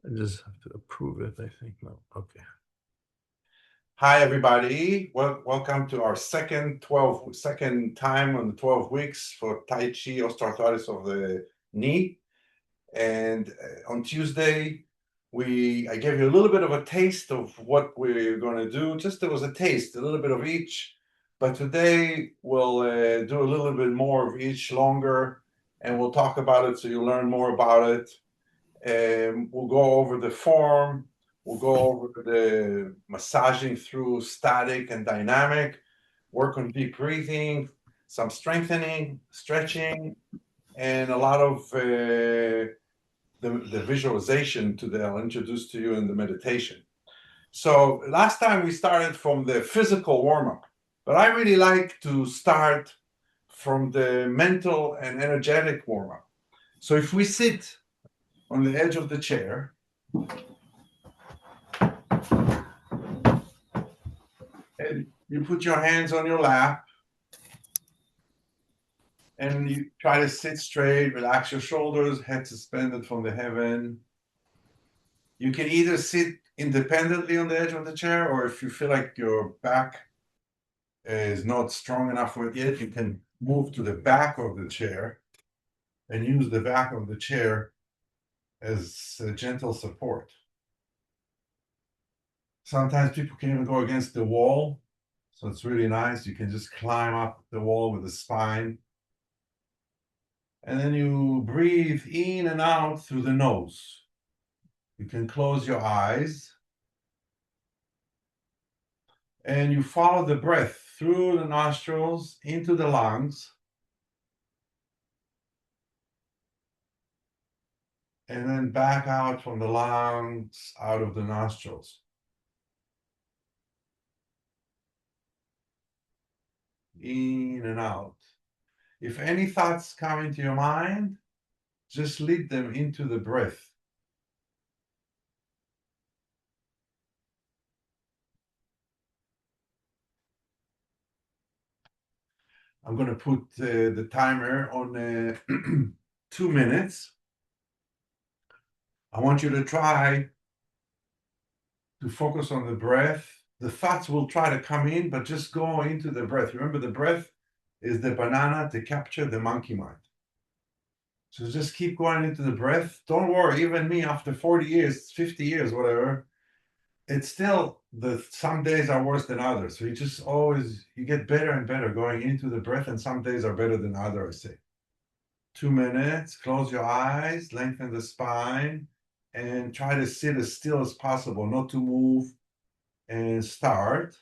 I just have to approve it, I think. No, okay. Hi, everybody. Welcome to our second time on the 12 weeks for Tai Chi osteoarthritis of the knee. And on Tuesday, I gave you a little bit of a taste of what we're going to do. Just there was a taste, a little bit of each. But today we'll do a little bit more of each longer, and we'll talk about it so you learn more about it. We'll go over the form. We'll go over the massaging through static and dynamic, work on deep breathing, some strengthening, stretching, and a lot of the visualization that I'll introduce to you in the meditation. So last time we started from the physical warm-up, but I really like to start from the mental and energetic warm-up. So if we sit on the edge of the chair, and you put your hands on your lap, and you try to sit straight, relax your shoulders, head suspended from the heaven. You can either sit independently on the edge of the chair, or if you feel like your back is not strong enough for it yet, you can move to the back of the chair and use the back of the chair as a gentle support. Sometimes people can even go against the wall, so it's really nice. You can just climb up the wall with the spine. And then you breathe in and out through the nose. You can close your eyes. And you follow the breath through the nostrils into the lungs. And then back out from the lungs, out of the nostrils. In and out. If any thoughts come into your mind, just lead them into the breath. I'm going to put the timer on 2 minutes. I want you to try to focus on the breath. The thoughts will try to come in, but just go into the breath. Remember, the breath is the banana to capture the monkey mind. So just keep going into the breath. Don't worry, even me, after 40 years, 50 years, whatever, it's still some days are worse than others. So you get better and better going into the breath, and some days are better than others, I say. 2 minutes, close your eyes, lengthen the spine, and try to sit as still as possible, not to move, and start.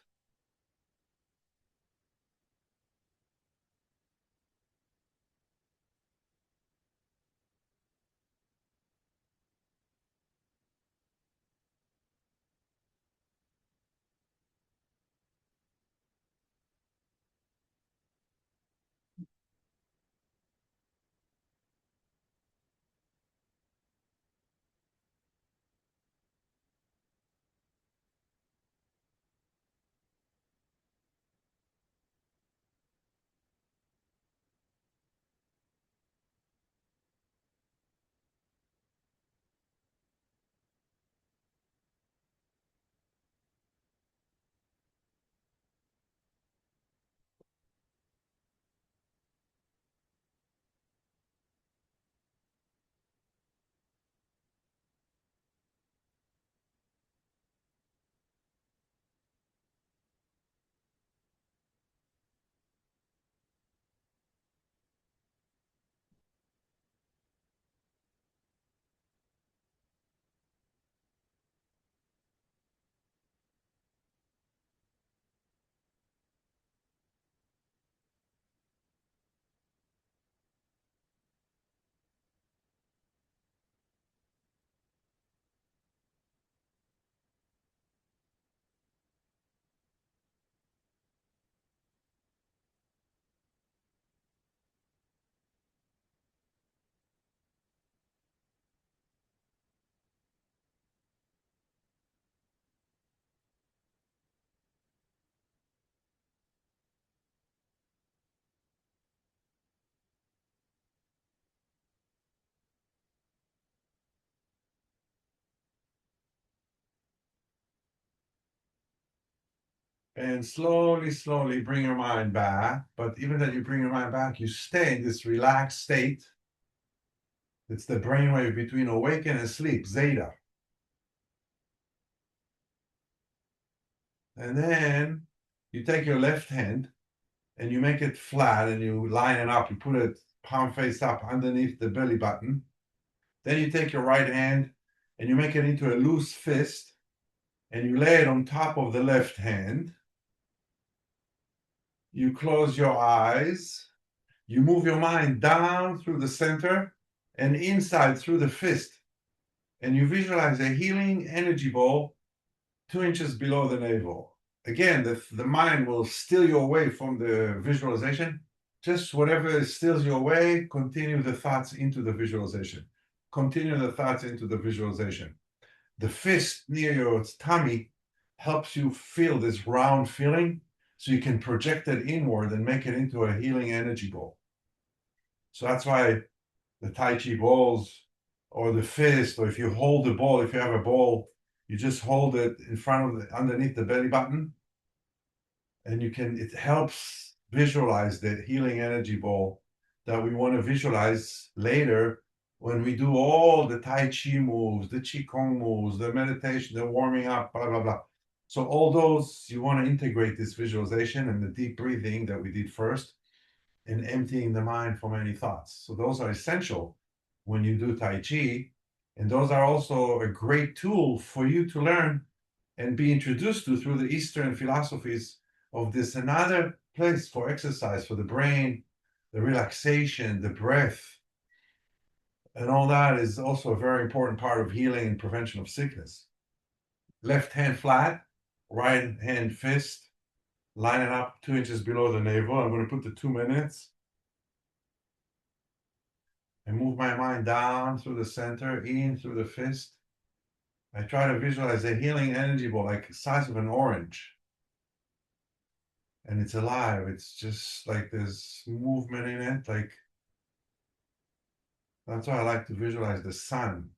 And slowly, slowly bring your mind back. But even that you bring your mind back, you stay in this relaxed state. It's the brainwave between awaken and sleep, zeta. And then you take your left hand and you make it flat and you line it up. You put it palm face up underneath the belly button. Then you take your right hand and you make it into a loose fist and you lay it on top of the left hand. You close your eyes. You move your mind down through the center and inside through the fist. And you visualize a healing energy ball 2 inches below the navel. Again, the mind will steal you away from the visualization. Just whatever steals you away, continue the thoughts into the visualization. Continue the thoughts into the visualization. The fist near your tummy helps you feel this round feeling so you can project it inward and make it into a healing energy ball. So that's why the Tai Chi balls or the fist, or if you hold the ball, if you have a ball, you just hold it in front of underneath the belly button, and it helps visualize the healing energy ball that we want to visualize later when we do all the Tai Chi moves, the Qigong moves, the meditation, the warming up, blah, blah, blah. So all those, you want to integrate this visualization and the deep breathing that we did first and emptying the mind from any thoughts. So those are essential when you do Tai Chi. And those are also a great tool for you to learn and be introduced to through the Eastern philosophies of this another place for exercise for the brain, the relaxation, the breath. And all that is also a very important part of healing and prevention of sickness. Left hand flat, right hand fist, line it up 2 inches below the navel. I'm going to put the 2 minutes. And move my mind down through the center, in through the fist. I try to visualize a healing energy ball like the size of an orange. And it's alive. It's just like there's movement in it. Like that's why I like to visualize the sun.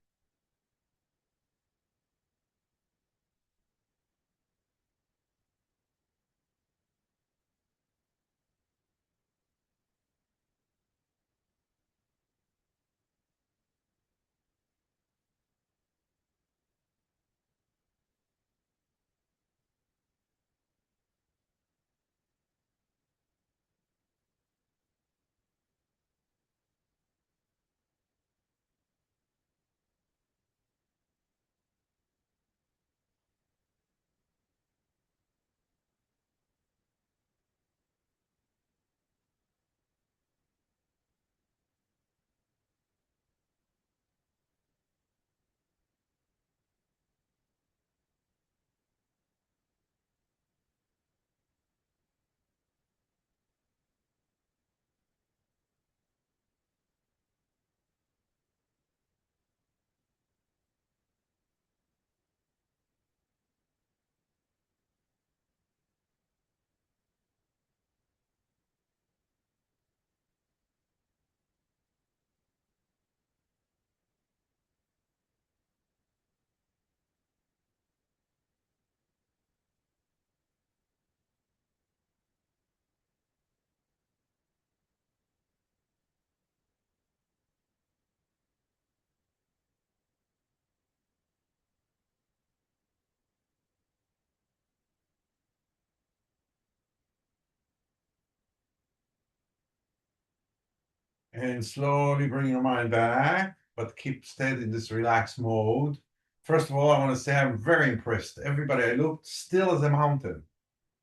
And slowly bring your mind back, but keep steady in this relaxed mode. First of all, I want to say I'm very impressed. Everybody, I looked still as a mountain.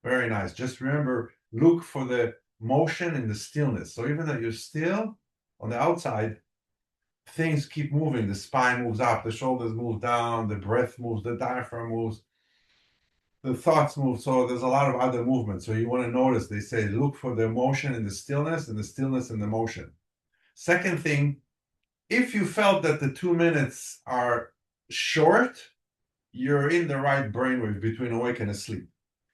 Very nice. Just remember, look for the motion and the stillness. So even though you're still on the outside, things keep moving. The spine moves up, the shoulders move down, the breath moves, the diaphragm moves, the thoughts move. So there's a lot of other movements. So you want to notice, they say, look for the motion and the stillness and the stillness and the motion. Second thing, if you felt that the 2 minutes are short, you're in the right brainwave between awake and asleep.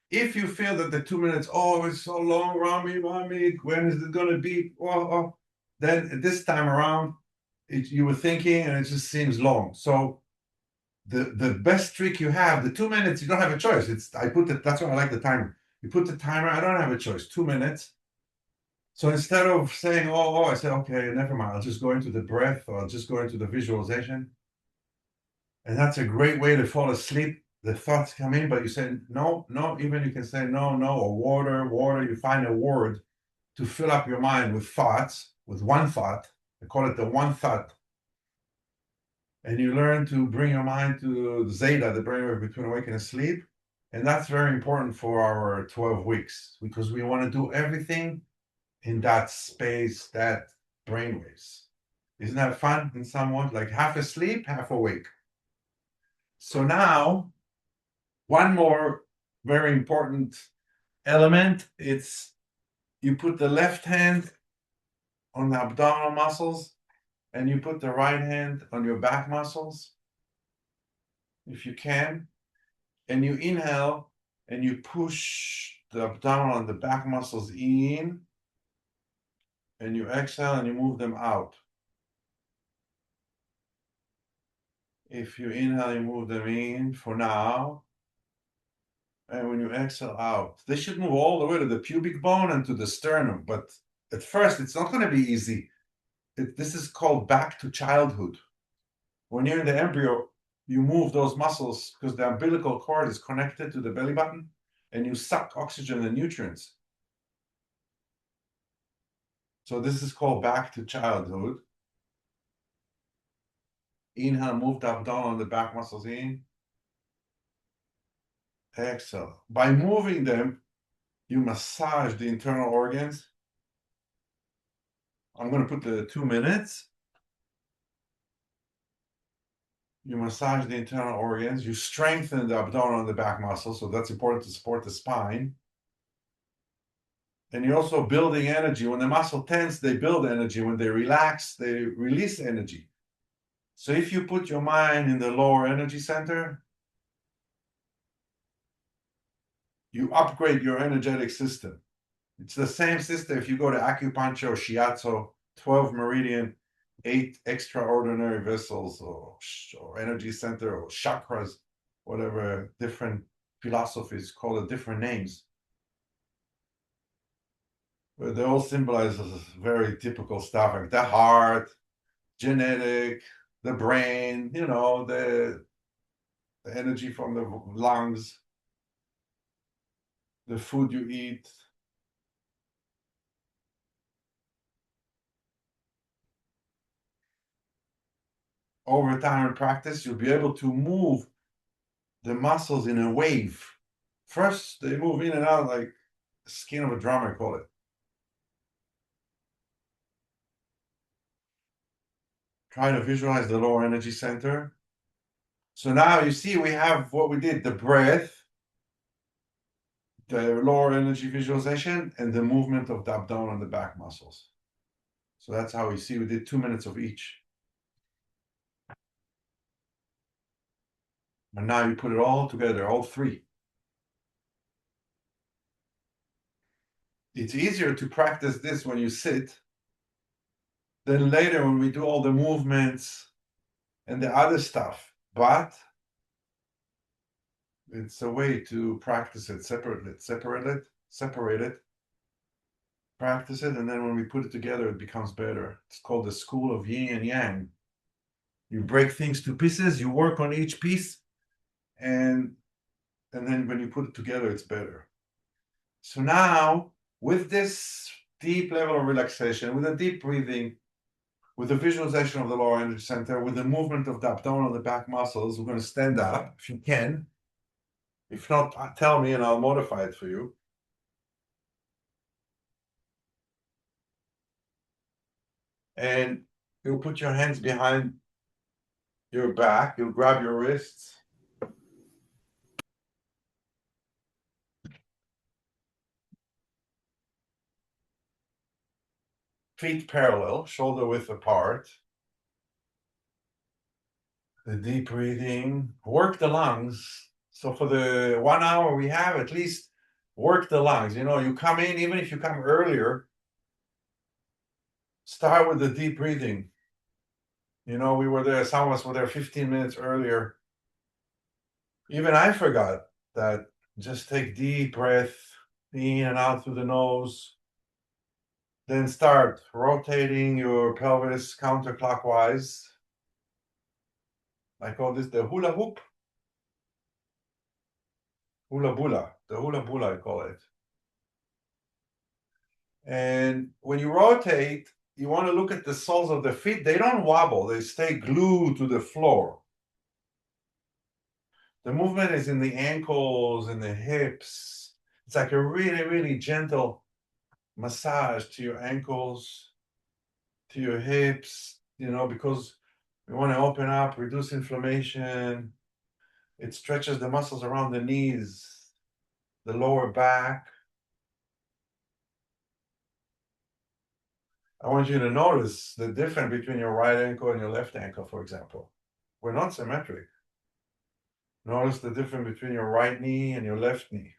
If you feel that the 2 minutes, oh, it's so long, Rami, when is it going to be? Oh, then this time around, you were thinking and it just seems long. So the best trick you have, the 2 minutes, you don't have a choice. That's why I like the timer. You put the timer, I don't have a choice, 2 minutes. So instead of saying, oh, I say, okay, never mind, I'll just go into the breath or I'll just go into the visualization. And that's a great way to fall asleep. The thoughts come in, but you say, no, even you can say no, or water. You find a word to fill up your mind with thoughts, with one thought. I call it the one thought. And you learn to bring your mind to zeta, the brainwave between awake and asleep. And that's very important for our 12 weeks because we want to do everything in that space, that brainwaves. Isn't that fun in somewhat? Like half asleep, half awake. So now, one more very important element, it's you put the left hand on the abdominal muscles and you put the right hand on your back muscles, if you can, and you inhale and you push the abdominal and the back muscles in, and you exhale and you move them out. If you inhale, you move them in for now. And when you exhale out, they should move all the way to the pubic bone and to the sternum. But at first, it's not going to be easy. This is called back to childhood. When you're in the embryo, you move those muscles because the umbilical cord is connected to the belly button and you suck oxygen and nutrients. So this is called back to childhood. Inhale, move the abdomen and the back muscles in. Exhale. By moving them, you massage the internal organs. I'm going to put the 2 minutes. You massage the internal organs. You strengthen the abdomen and the back muscles. So that's important to support the spine. And you're also building energy. When the muscle tense, they build energy. When they relax, they release energy. So if you put your mind in the lower energy center, you upgrade your energetic system. It's the same system if you go to acupuncture or shiatsu, 12 meridian, 8 extraordinary vessels or energy center or chakras, whatever different philosophies call it different names. But they all symbolize very typical stuff like the heart, genetic, the brain, the energy from the lungs, the food you eat. Over time and practice, you'll be able to move the muscles in a wave. First, they move in and out like the skin of a drum, I call it. Try to visualize the lower energy center. So now you see we have what we did, the breath, the lower energy visualization, and the movement of the abdomen and the back muscles. So that's how we see we did 2 minutes of each. And now you put it all together, all three. It's easier to practice this when you sit. Then later when we do all the movements and the other stuff, but it's a way to practice it separate it, practice it, and then when we put it together, it becomes better. It's called the school of yin and yang. You break things to pieces, you work on each piece, and then when you put it together, it's better. So now, with this deep level of relaxation, with a deep breathing, with the visualization of the lower energy center, with the movement of the abdomen and the back muscles, we're going to stand up if you can. If not, tell me and I'll modify it for you. And you'll put your hands behind your back. You'll grab your wrists. Feet parallel, shoulder width apart. The deep breathing. Work the lungs. So for the 1 hour we have, at least work the lungs. You come in, even if you come earlier, start with the deep breathing. We were there, some of us were there 15 minutes earlier. Even I forgot that. Just take deep breath in and out through the nose. Then start rotating your pelvis counterclockwise. I call this the hula hoop. Hula bula, the hula bula, I call it. And when you rotate, you want to look at the soles of the feet. They don't wobble, they stay glued to the floor. The movement is in the ankles and the hips. It's like a really, really gentle massage to your ankles, to your hips, because we want to open up, reduce inflammation. It stretches the muscles around the knees, the lower back. I want you to notice the difference between your right ankle and your left ankle, for example. We're not symmetric. Notice the difference between your right knee and your left knee.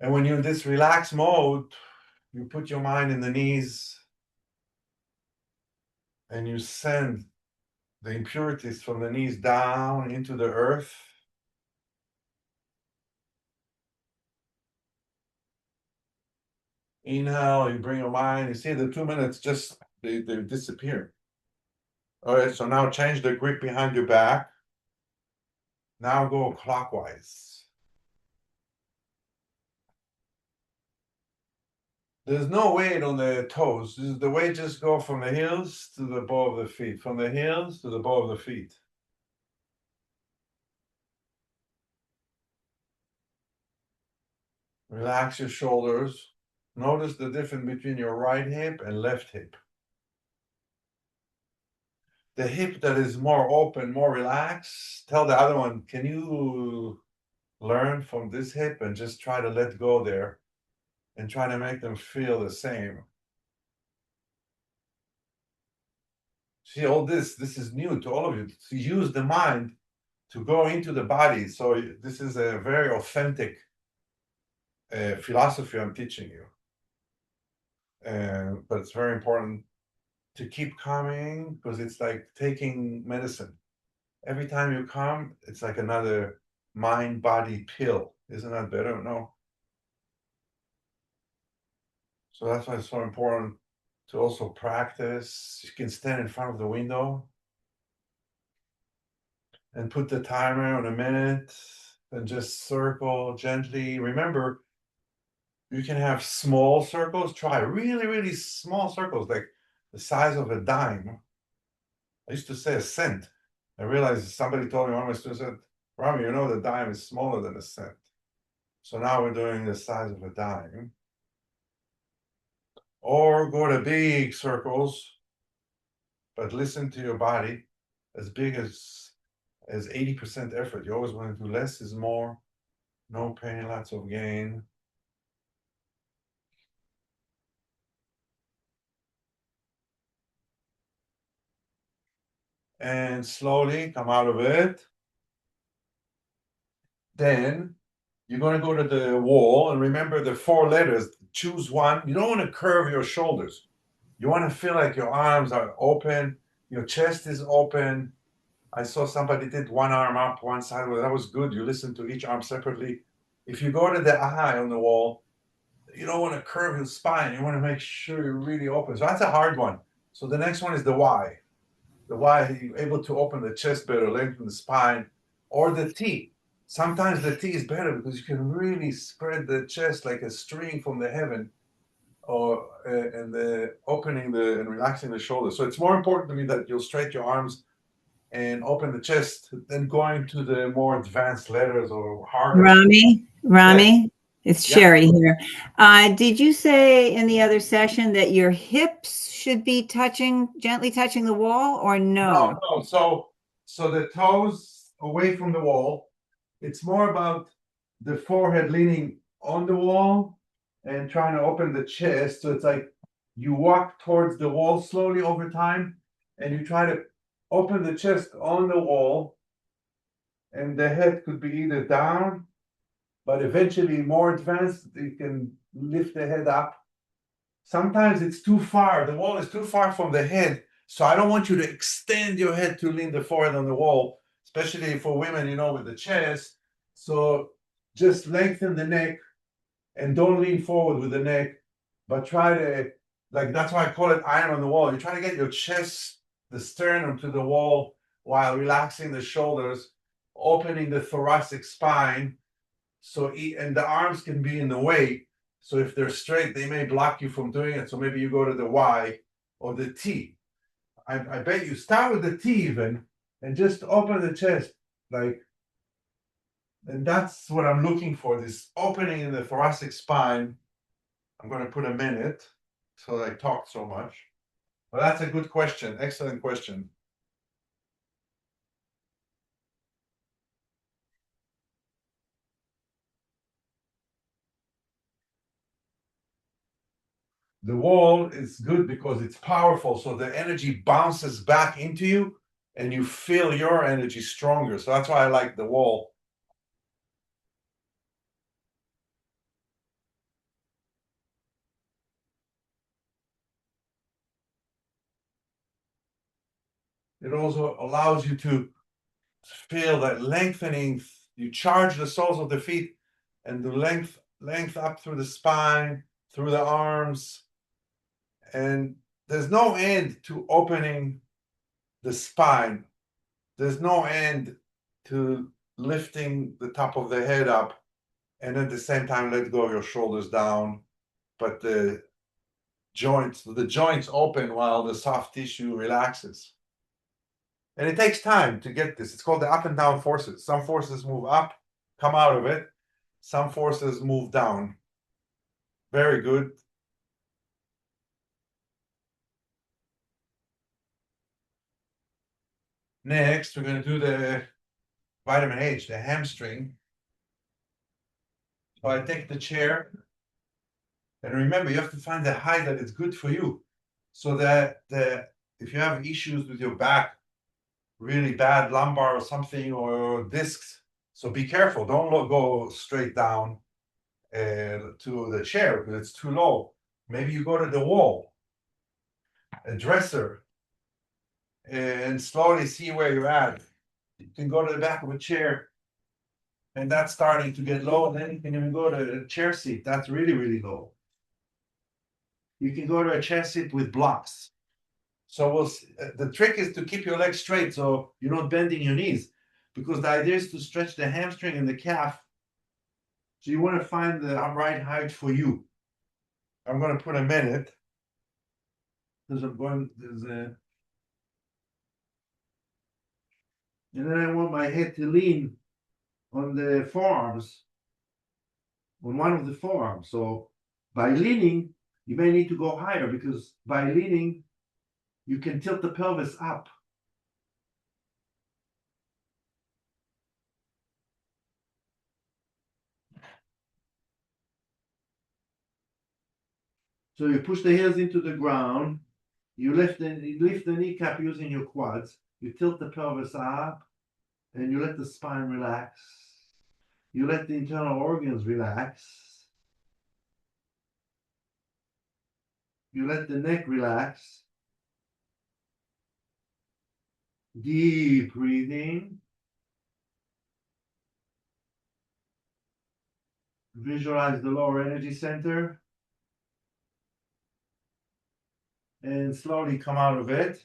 And when you're in this relaxed mode, you put your mind in the knees and you send the impurities from the knees down into the earth. Inhale, you bring your mind, you see the 2 minutes just, they disappear. All right, so now change the grip behind your back. Now go clockwise. There's no weight on the toes. The weight just go from the heels to the ball of the feet, from the heels to the ball of the feet. Relax your shoulders. Notice the difference between your right hip and left hip. The hip that is more open, more relaxed, tell the other one, can you learn from this hip and just try to let go there and try to make them feel the same. See, all this is new to all of you, to use the mind to go into the body. So this is a very authentic philosophy I'm teaching you. But it's very important to keep coming because it's like taking medicine. Every time you come, it's like another mind-body pill. Isn't that better? No. So that's why it's so important to also practice. You can stand in front of the window and put the timer on a minute and just circle gently. Remember, you can have small circles. Try really, really small circles, like the size of a dime. I used to say a cent. I realized somebody told me, one of my students said, Rami, the dime is smaller than a cent. So now we're doing the size of a dime. Or go to big circles, but listen to your body. As big as 80% effort. You always want to do less is more. No pain, lots of gain. And slowly come out of it. Then you're going to go to the wall and remember the 4 letters. Choose one. You don't want to curve your shoulders. You want to feel like your arms are open, your chest is open. I saw somebody did one arm up, one side. Well, that was good. You listen to each arm separately. If you go to the eye on the wall, you don't want to curve your spine. You want to make sure you're really open. So that's a hard one. So the next one is the Y. The Y, you're able to open the chest better, lengthen the spine, or the T. Sometimes the T is better because you can really spread the chest like a string from the heaven, or and the opening and relaxing the shoulders. So it's more important to me that you'll straighten your arms and open the chest than going to the more advanced letters or harder. Rami, it's Yeah. Sherry here. Did you say in the other session that your hips should be gently touching the wall, or no? No. So the toes away from the wall. It's more about the forehead leaning on the wall and trying to open the chest. So it's like you walk towards the wall slowly over time, and you try to open the chest on the wall, and the head could be either down, but eventually more advanced, you can lift the head up. Sometimes it's too far, the wall is too far from the head, so I don't want you to extend your head to lean the forehead on the wall, especially for women, with the chest. So just lengthen the neck and don't lean forward with the neck, but try to, like, that's why I call it iron on the wall. You're trying to get your chest, the sternum to the wall while relaxing the shoulders, opening the thoracic spine. So, and the arms can be in the way. So if they're straight, they may block you from doing it. So maybe you go to the Y or the T. I bet you start with the T even and just open the chest, like, and that's what I'm looking for, this opening in the thoracic spine. I'm going to put a minute so I talked so much. Well, that's a good question. Excellent question. The wall is good because it's powerful. So the energy bounces back into you and you feel your energy stronger. So that's why I like the wall. It also allows you to feel that lengthening. You charge the soles of the feet and the length up through the spine, through the arms. And there's no end to opening the spine. There's no end to lifting the top of the head up and at the same time let go of your shoulders down. But the joints open while the soft tissue relaxes. And it takes time to get this. It's called the up and down forces. Some forces move up, come out of it. Some forces move down. Very good. Next, we're going to do the vitamin H, the hamstring. So I take the chair. And remember, you have to find the height that is good for you. So that if you have issues with your back, really bad lumbar or something, or discs, so be careful. Don't go straight down to the chair because it's too low. Maybe you go to the wall, a dresser, and slowly see where you're at. You can go to the back of a chair, and that's starting to get low. Then you can even go to a chair seat. That's really, really low. You can go to a chair seat with blocks. So the trick is to keep your legs straight so you're not bending your knees, because the idea is to stretch the hamstring and the calf. So you want to find the right height for you. I'm going to put a minute. And then I want my head to lean on the forearms, on one of the forearms. So by leaning, you may need to go higher, because by leaning, you can tilt the pelvis up. So you push the heels into the ground, you lift the kneecap using your quads, you tilt the pelvis up, and you let the spine relax. You let the internal organs relax. You let the neck relax. Deep breathing. Visualize the lower energy center. And slowly come out of it.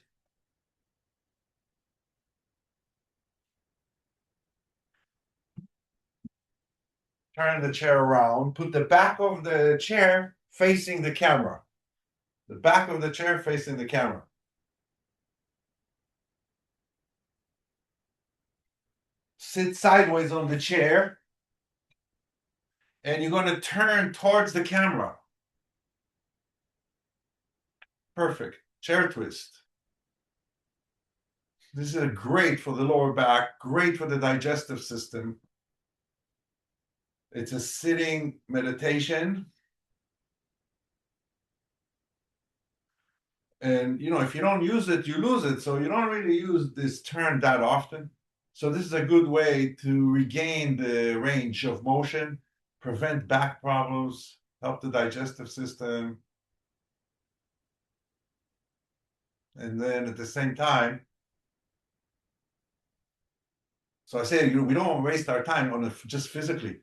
Turn the chair around. Put the back of the chair facing the camera. The back of the chair facing the camera. Sit sideways on the chair. And you're going to turn towards the camera. Perfect. Chair twist. This is great for the lower back, great for the digestive system. It's a sitting meditation. And, if you don't use it, you lose it. So you don't really use this turn that often. So this is a good way to regain the range of motion, prevent back problems, help the digestive system. And then at the same time, so I say, we don't waste our time on it just physically.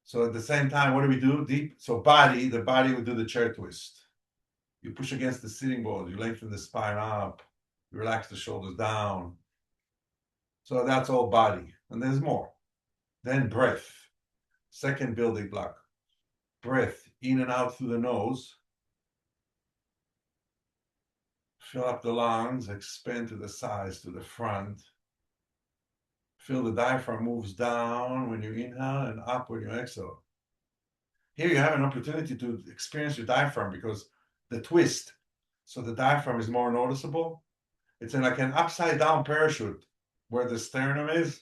So at the same time, what do we do? Deep. So the body would do the chair twist. You push against the sitting bones, you lengthen the spine up, you relax the shoulders down. So that's all body. And there's more. Then breath. Second building block. Breath in and out through the nose. Fill up the lungs, expand to the sides, to the front. Feel the diaphragm moves down when you inhale and up when you exhale. Here you have an opportunity to experience your diaphragm because the twist, so the diaphragm is more noticeable. It's like an upside down parachute where the sternum is.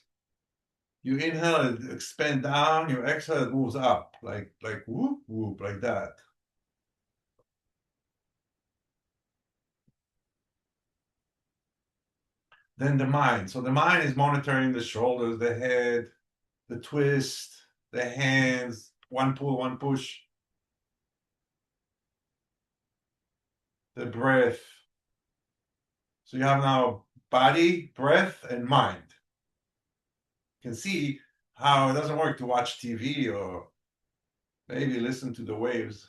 You inhale, it expand down, you exhale, it moves up, like whoop, whoop, like that. Then the mind. So the mind is monitoring the shoulders, the head, the twist, the hands, one pull, one push. The breath. So you have now body, breath, and mind. You can see how it doesn't work to watch TV or maybe listen to the waves.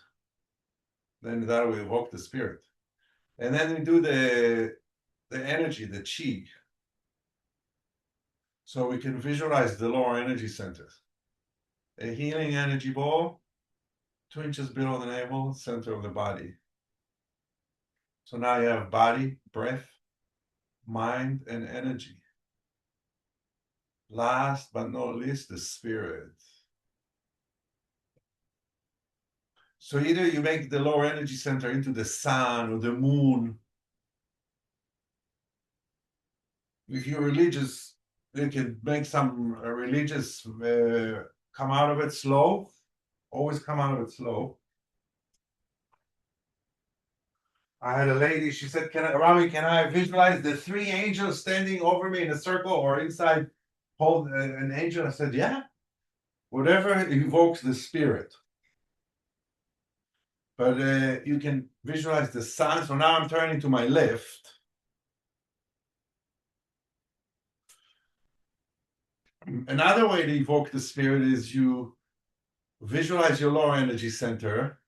Then that will evoke the spirit. And then we do the energy, the chi. So we can visualize the lower energy centers. A healing energy ball, 2 inches below the navel, center of the body. So now you have body, breath, mind, and energy. Last but not least, the spirit. So either you make the lower energy center into the sun or the moon. If you're religious, you can make some religious come out of it slow. Always come out of it slow. I had a lady, she said, Rami, can I visualize the 3 angels standing over me in a circle or inside hold an angel? I said, yeah. Whatever evokes the spirit. But you can visualize the sun. So now I'm turning to my left. Another way to evoke the spirit is you visualize your lower energy center.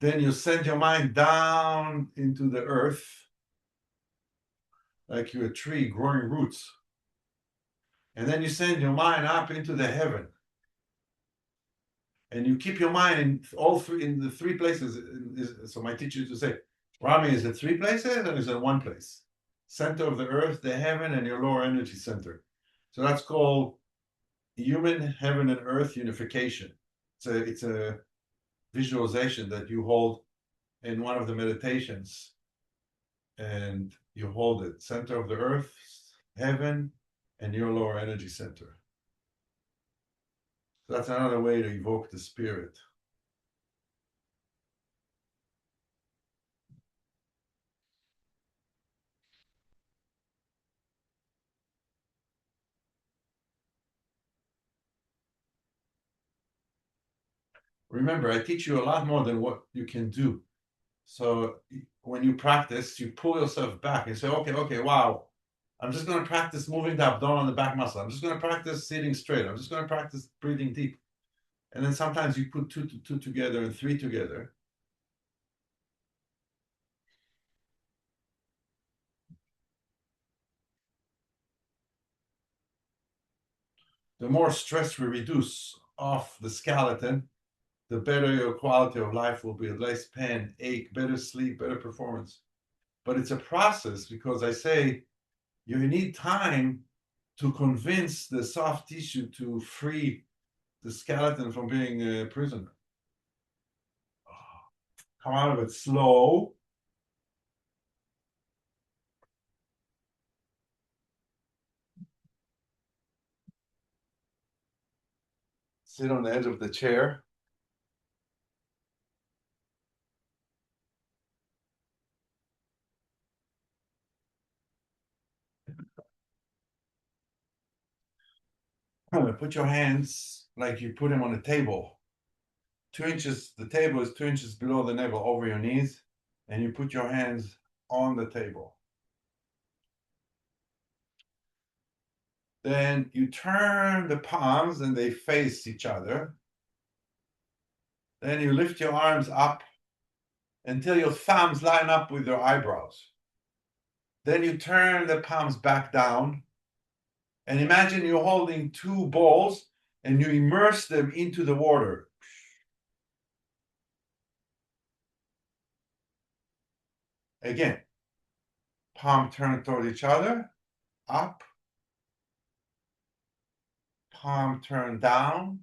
Then you send your mind down into the earth, like you're a tree growing roots. And then you send your mind up into the heaven. And you keep your mind in the 3 places. So my teacher used to say, Rami, is it 3 places or is it 1 place? Center of the earth, the heaven, and your lower energy center. So that's called human, heaven, and earth unification. It's a visualization that you hold in one of the meditations. And you hold it, center of the earth, heaven, and your lower energy center. So that's another way to evoke the spirit. Remember, I teach you a lot more than what you can do. So when you practice, you pull yourself back and say, okay, wow, I'm just going to practice moving the abdomen and the back muscle. I'm just going to practice sitting straight. I'm just going to practice breathing deep. And then sometimes you put two together and 3 together. The more stress we reduce off the skeleton, the better your quality of life will be. Less pain, ache, better sleep, better performance. But it's a process because I say you need time to convince the soft tissue to free the skeleton from being a prisoner. Come out of it slow. Sit on the edge of the chair. Put your hands like you put them on a table. 2 inches, the table is 2 inches below the navel, over your knees, and you put your hands on the table. Then you turn the palms and they face each other. Then you lift your arms up until your thumbs line up with your eyebrows. Then you turn the palms back down and imagine you're holding two balls and you immerse them into the water. Again, palm turn toward each other, up, palm turn down,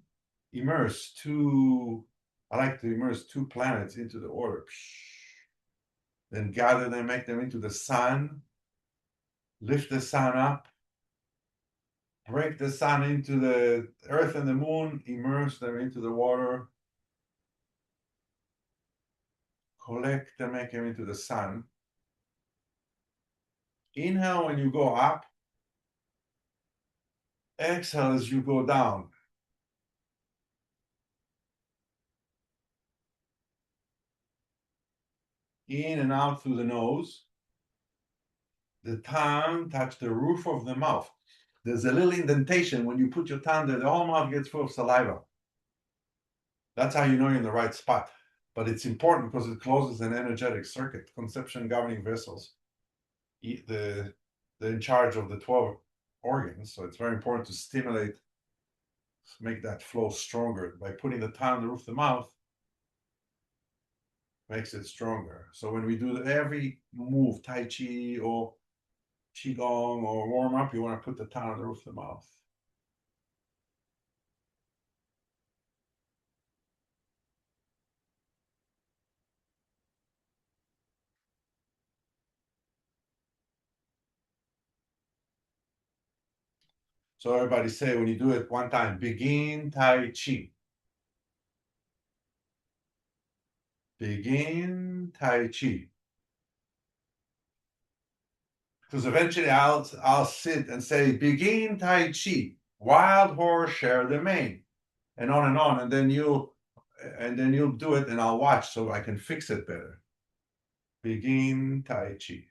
immerse two, I like to immerse two planets into the water. Then gather them, make them into the sun, lift the sun up, break the sun into the earth and the moon, immerse them into the water, collect them, make them into the sun. Inhale when you go up, exhale as you go down. In and out through the nose. The tongue touch the roof of the mouth. There's a little indentation when you put your tongue there, the whole mouth gets full of saliva. That's how you know you're in the right spot. But it's important because it closes an energetic circuit, conception governing vessels. They're in charge of the 12 organs, so it's very important to stimulate, make that flow stronger. By putting the tongue on the roof of the mouth, makes it stronger. So when we do every move, Tai Chi or Qigong or warm up, you want to put the tongue on the roof of the mouth. So everybody say when you do it one time, begin Tai Chi. Begin Tai Chi. Because eventually I'll sit and say, begin Tai Chi. Wild horse share the mane. And on, and then you'll do it and I'll watch so I can fix it better. Begin Tai Chi.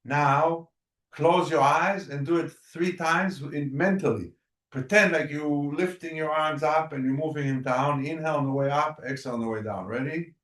Now close your eyes and do it 3 times mentally. Pretend like you're lifting your arms up and you're moving them down. Inhale on the way up, exhale on the way down. Ready?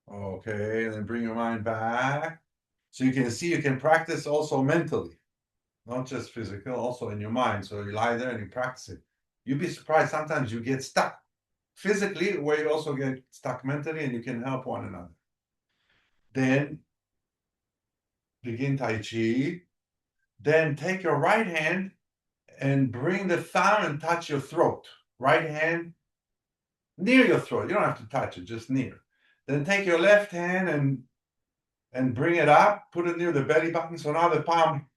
Okay, and then bring your mind back. So you can see you can practice also mentally, not just physical, also in your mind. So you lie there and you practice it. You'd be surprised sometimes you get stuck physically, where you also get stuck mentally, and you can help one another. Then begin Tai Chi. Then take your right hand and bring the thumb and touch your throat. Right hand near your throat. You don't have to touch it, just near. Then take your left hand and bring it up, put it near the belly button. So now the palm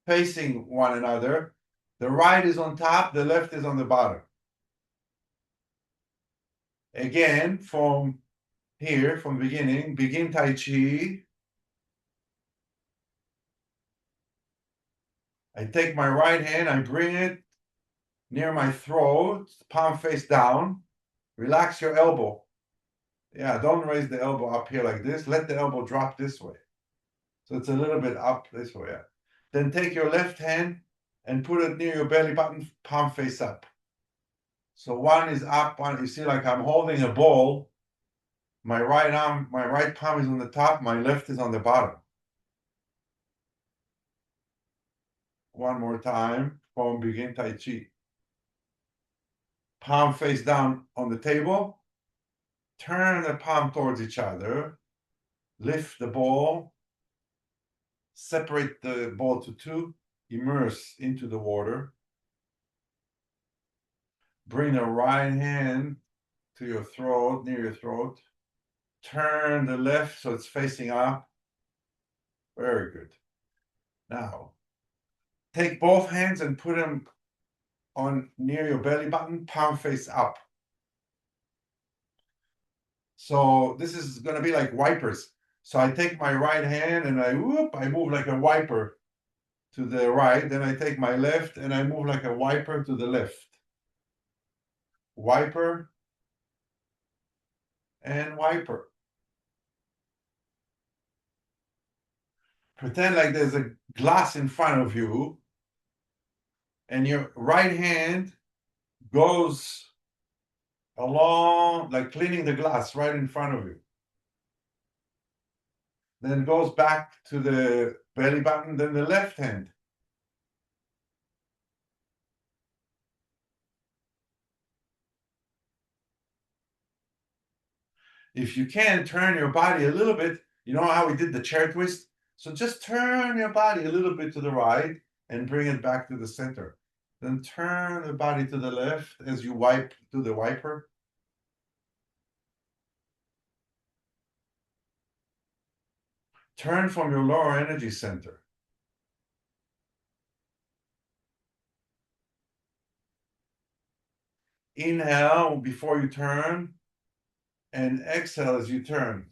facing one another. The right is on top, the left is on the bottom. Again, from here, from the beginning, begin Tai Chi. I take my right hand, I bring it near my throat, palm face down. Relax your elbow. Yeah, don't raise the elbow up here like this. Let the elbow drop this way. So it's a little bit up this way. Yeah. Then take your left hand and put it near your belly button, palm face up. So one is up, one, you see like I'm holding a ball. My right arm, my right palm is on the top, my left is on the bottom. One more time, from begin Tai Chi. Palm face down on the table. Turn the palm towards each other. Lift the ball. Separate the ball to 2. Immerse into the water. Bring the right hand to your throat, near your throat. Turn the left so it's facing up. Very good. Now, take both hands and put them on near your belly button, palm face up. So this is going to be like wipers. So I take my right hand and I move like a wiper to the right. Then I take my left and I move like a wiper to the left. Wiper and wiper. Pretend like there's a glass in front of you and your right hand goes along, like cleaning the glass right in front of you. Then goes back to the belly button, then the left hand. If you can, turn your body a little bit. You know how we did the chair twist? So just turn your body a little bit to the right and bring it back to the center. Then turn the body to the left as you wipe to the wiper. Turn from your lower energy center. Inhale before you turn and exhale as you turn.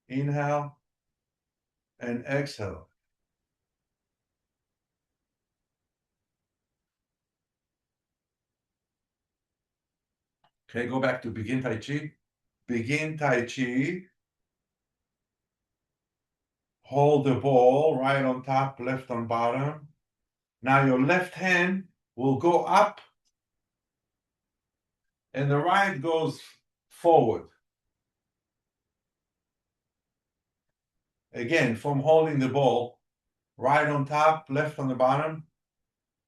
Inhale and exhale. Okay, go back to begin Tai Chi. Begin Tai Chi. Hold the ball right on top, left on bottom. Now your left hand will go up and the right goes forward. Again, from holding the ball, right on top, left on the bottom.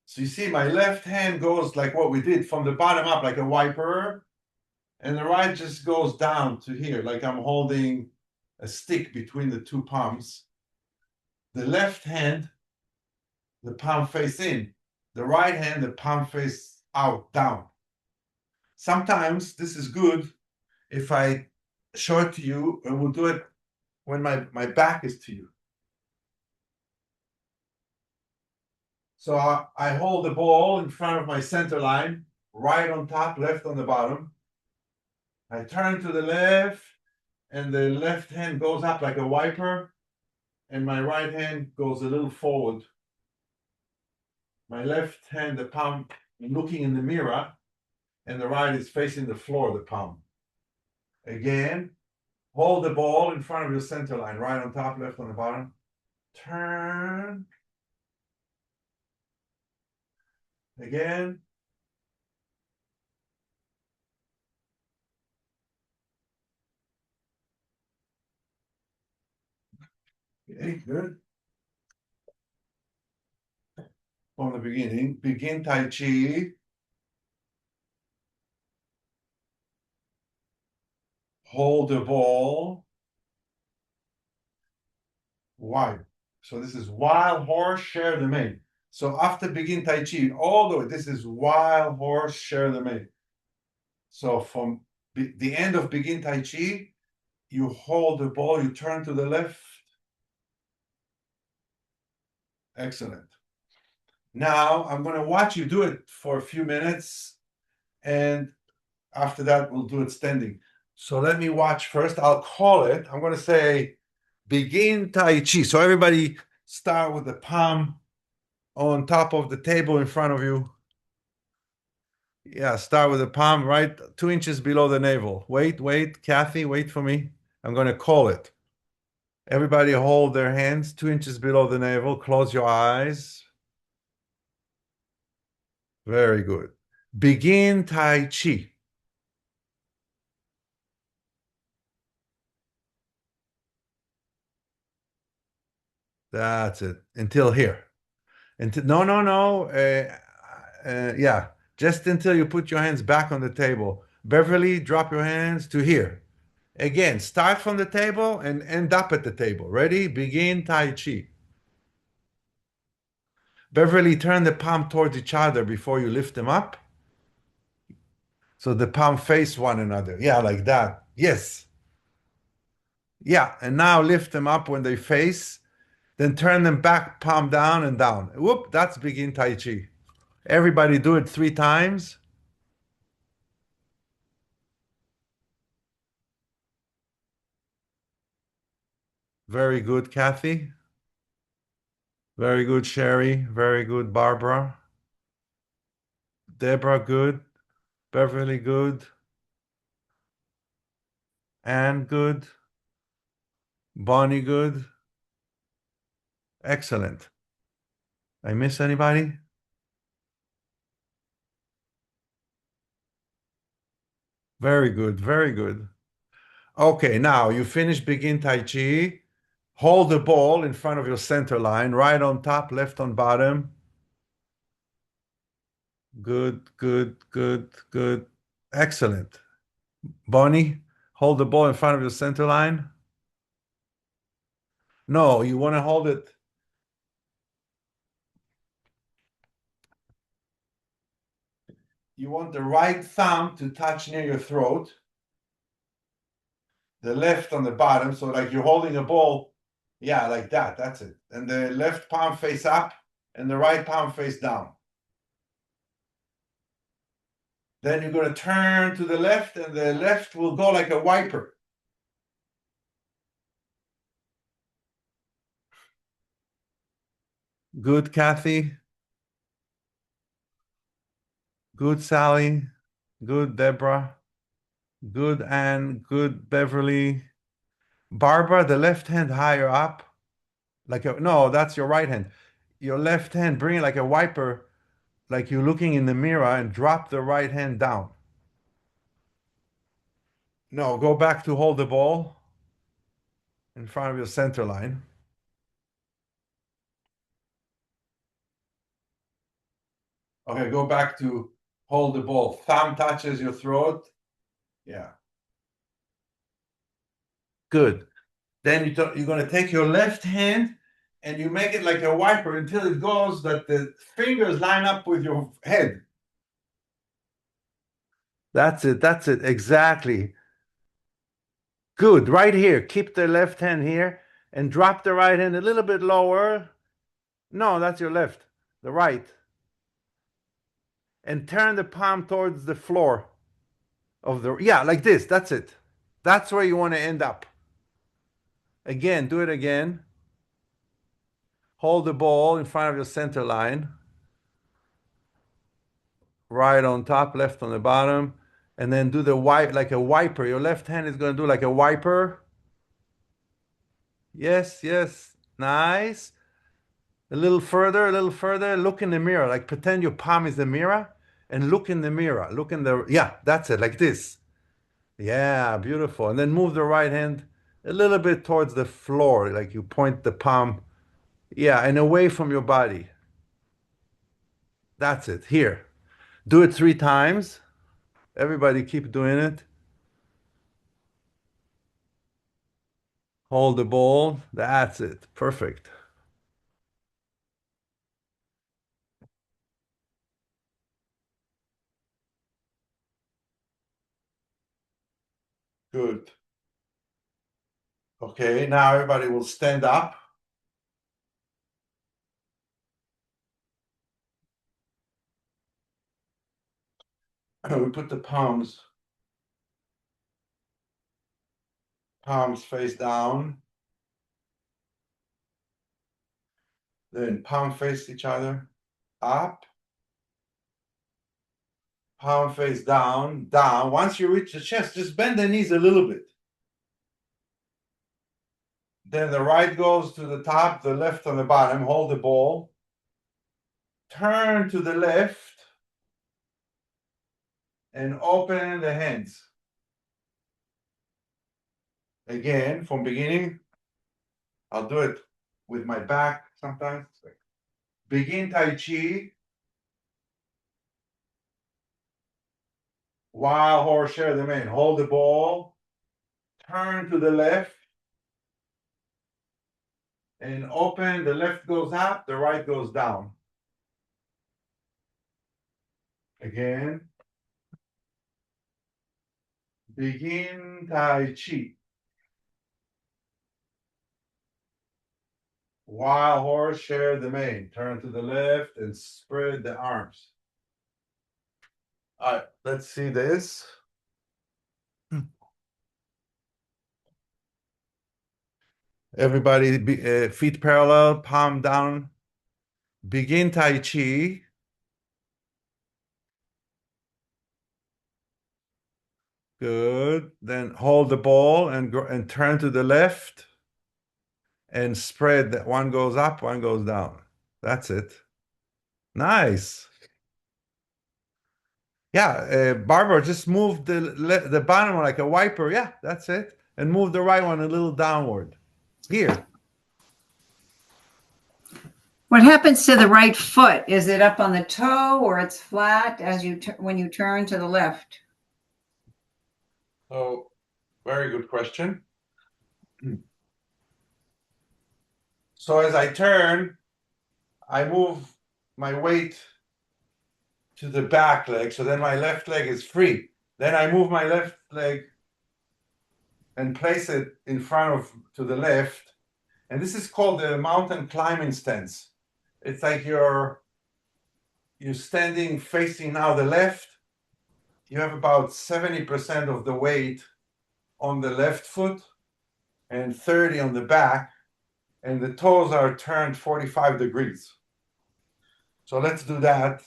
So you see my left hand goes like what we did from the bottom up, like a wiper, and the right just goes down to here, like I'm holding a stick between the two palms. The left hand, the palm face in. The right hand, the palm face out, down. Sometimes this is good if I show it to you, and we'll do it when my back is to you. So I hold the ball in front of my center line, right on top, left on the bottom. I turn to the left, and the left hand goes up like a wiper, and my right hand goes a little forward. My left hand, the palm, looking in the mirror, and the right is facing the floor, the palm. Again, hold the ball in front of your center line, right on top, left on the bottom. Turn. Again. Okay, good. From the beginning, begin Tai Chi. Hold the ball. Wipe. So this is wild horse, share the mane. So after begin Tai Chi, all the way, this is wild horse, share the mane. So from the end of begin Tai Chi, you hold the ball, you turn to the left. Excellent. Now I'm going to watch you do it for a few minutes, and after that we'll do it standing. So let me watch first. I'll call it. I'm going to say begin Tai Chi. So everybody start with the palm on top of the table in front of you. Yeah, start with the palm right 2 inches below the navel. Wait, Kathy, wait for me. I'm going to call it. Everybody hold their hands 2 inches below the navel. Close your eyes. Very good. Begin Tai Chi. That's it. Until here. Until no. Yeah, just until you put your hands back on the table. Beverly, drop your hands to here. Again, start from the table and end up at the table. Ready? Begin Tai Chi. Beverly, turn the palm towards each other before you lift them up. So the palm face one another. Yeah, like that. Yes. Yeah. And now lift them up when they face, then turn them back, palm down and down. Whoop, that's begin Tai Chi. Everybody do it 3 times. Very good, Kathy. Very good, Sherry. Very good, Barbara. Deborah, good. Beverly, good. Anne, good. Bonnie, good. Excellent. I miss anybody? Very good, very good. Okay, now you finish begin Tai Chi. Hold the ball in front of your center line, right on top, left on bottom. Good, good, good, good. Excellent. Bonnie, hold the ball in front of your center line. No, you want to hold it. You want the right thumb to touch near your throat, the left on the bottom. So, like you're holding a ball. Yeah, like that. That's it. And the left palm face up and the right palm face down. Then you're going to turn to the left, and the left will go like a wiper. Good, Kathy. Good, Sally. Good, Deborah. Good, Anne. Good, Beverly. Barbara, the left hand higher up. No, that's your right hand. Your left hand, bring it like a wiper, like you're looking in the mirror, and drop the right hand down. No, go back to hold the ball in front of your center line. Okay, go back to hold the ball. Thumb touches your throat. Yeah. Good. Then you're going to take your left hand and you make it like a wiper until it goes that the fingers line up with your head. That's it. That's it. Exactly. Good. Right here. Keep the left hand here and drop the right hand a little bit lower. No, that's your left. The right. And turn the palm towards the floor of the, yeah, like this. That's it. That's where you want to end up. Again, do it again. Hold the ball in front of your center line. Right on top, left on the bottom. And then do the wipe like a wiper. Your left hand is going to do like a wiper. Yes, yes. Nice. A little further, a little further. Look in the mirror. Like pretend your palm is the mirror and look in the mirror. Look in the, yeah, that's it. Like this. Yeah, beautiful. And then move the right hand a little bit towards the floor. Like you point the palm. Yeah, and away from your body. That's it. Here. Do it 3 times. Everybody keep doing it. Hold the ball. That's it. Perfect. Good. Okay, now everybody will stand up. We put the palms face down. Then palm face each other. Up. Palm face down, down. Once you reach the chest, just bend the knees a little bit. Then the right goes to the top, the left on the bottom. Hold the ball. Turn to the left and open the hands. Again, from beginning, I'll do it with my back sometimes. Begin Tai Chi. Wild horse share the main. Hold the ball. Turn to the left. And open. The left goes up. The right goes down. Again. Begin Tai Chi. Wild horse, share the mane. Turn to the left and spread the arms. All right, let's see this. Everybody, feet parallel, palm down. Begin Tai Chi. Good. Then hold the ball and turn to the left and spread. That one goes up, one goes down. That's it. Nice. Yeah, Barbara, just move the bottom one like a wiper. Yeah, that's it. And move the right one a little downward. Here. What happens to the right foot? Is it up on the toe or it's flat as you when you turn to the left? Oh, very good question. So as I turn, I move my weight to the back leg. So then my left leg is free. Then I move my left leg and place it in front of to the left. And this is called the mountain climbing stance. It's like you're standing facing now the left. You have about 70% of the weight on the left foot and 30 on the back, and the toes are turned 45 degrees. So let's do that.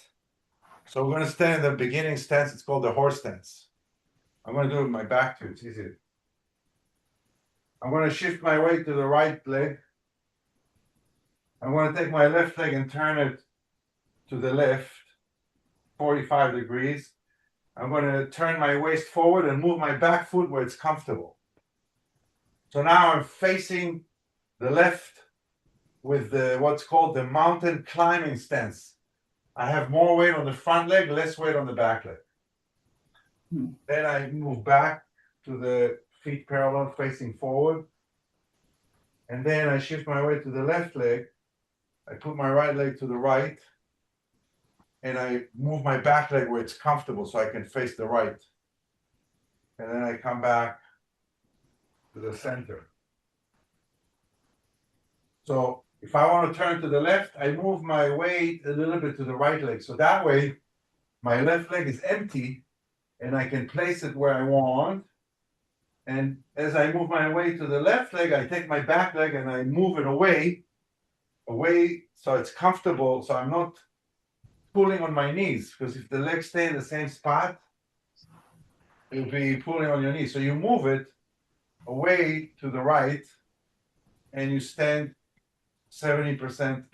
So we're going to stand in the beginning stance. It's called the horse stance. I'm going to do it with my back too. It's easier. I'm going to shift my weight to the right leg. I'm going to take my left leg and turn it to the left, 45 degrees. I'm going to turn my waist forward and move my back foot where it's comfortable. So now I'm facing the left with what's called the mountain climbing stance. I have more weight on the front leg, less weight on the back leg. Then I move back to the feet parallel facing forward. And then I shift my weight to the left leg. I put my right leg to the right. And I move my back leg where it's comfortable so I can face the right. And then I come back to the center. So if I want to turn to the left, I move my weight a little bit to the right leg. So that way, my left leg is empty and I can place it where I want. And as I move my weight to the left leg, I take my back leg and I move it away so it's comfortable. So I'm not pulling on my knees, because if the legs stay in the same spot, you'll be pulling on your knees. So you move it away to the right and you stand 70%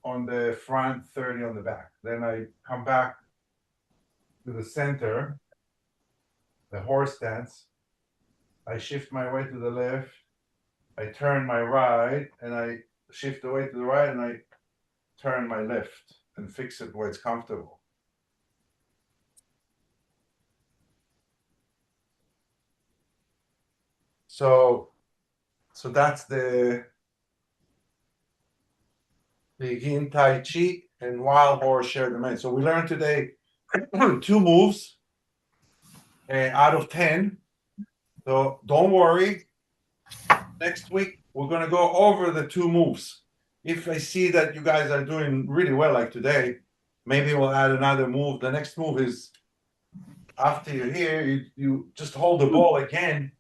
on the front, 30 on the back. Then I come back to the center, the horse stance. I shift my weight to the left. I turn my right and I shift the weight to the right and I turn my left and fix it where it's comfortable. So that's the Begin Tai Chi and Wild Horse Share the Mane. So we learned today 2 moves out of 10. So don't worry. Next week, we're going to go over the 2 moves. If I see that you guys are doing really well like today, maybe we'll add another move. The next move is after you're here, you just hold the ball again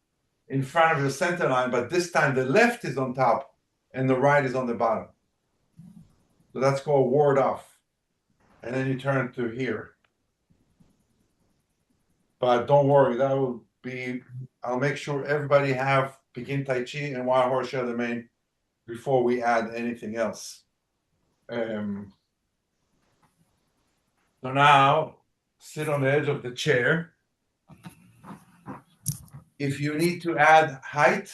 in front of your center line, but this time the left is on top and the right is on the bottom. So that's called ward off. And then you turn to here. But don't worry, that will be, I'll make sure everybody have Begin Tai Chi and Wild Horse Share the Mane before we add anything else. So now, sit on the edge of the chair. If you need to add height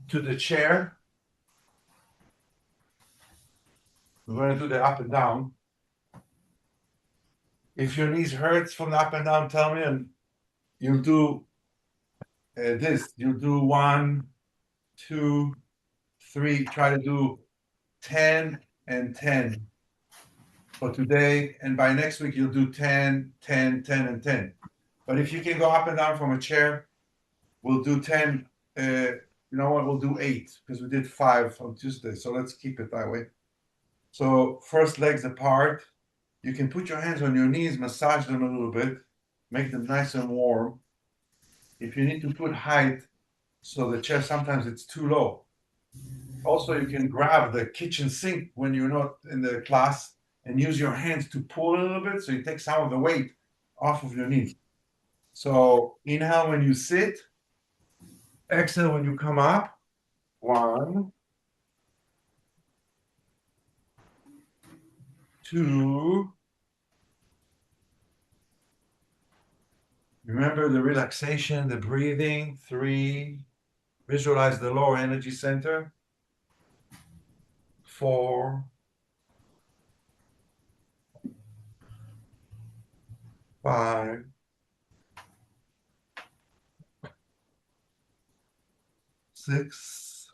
to the chair, we're going to do the up and down. If your knees hurts from the up and down, tell me, and you'll do this. You'll do 1, 2, 3. Try to do 10 and 10 for today. And by next week, you'll do 10, 10, 10, and 10. But if you can go up and down from a chair, we'll do 10. You know what? We'll do 8 because we did 5 on Tuesday. So let's keep it that way. So first legs apart. You can put your hands on your knees, massage them a little bit, make them nice and warm. If you need to put height, so the chair sometimes it's too low. Also, you can grab the kitchen sink when you're not in the class and use your hands to pull a little bit so you take some of the weight off of your knee. So inhale when you sit, exhale when you come up. 1, 2. Remember the relaxation, the breathing. 3. Visualize the lower energy center. 4. 5. 6.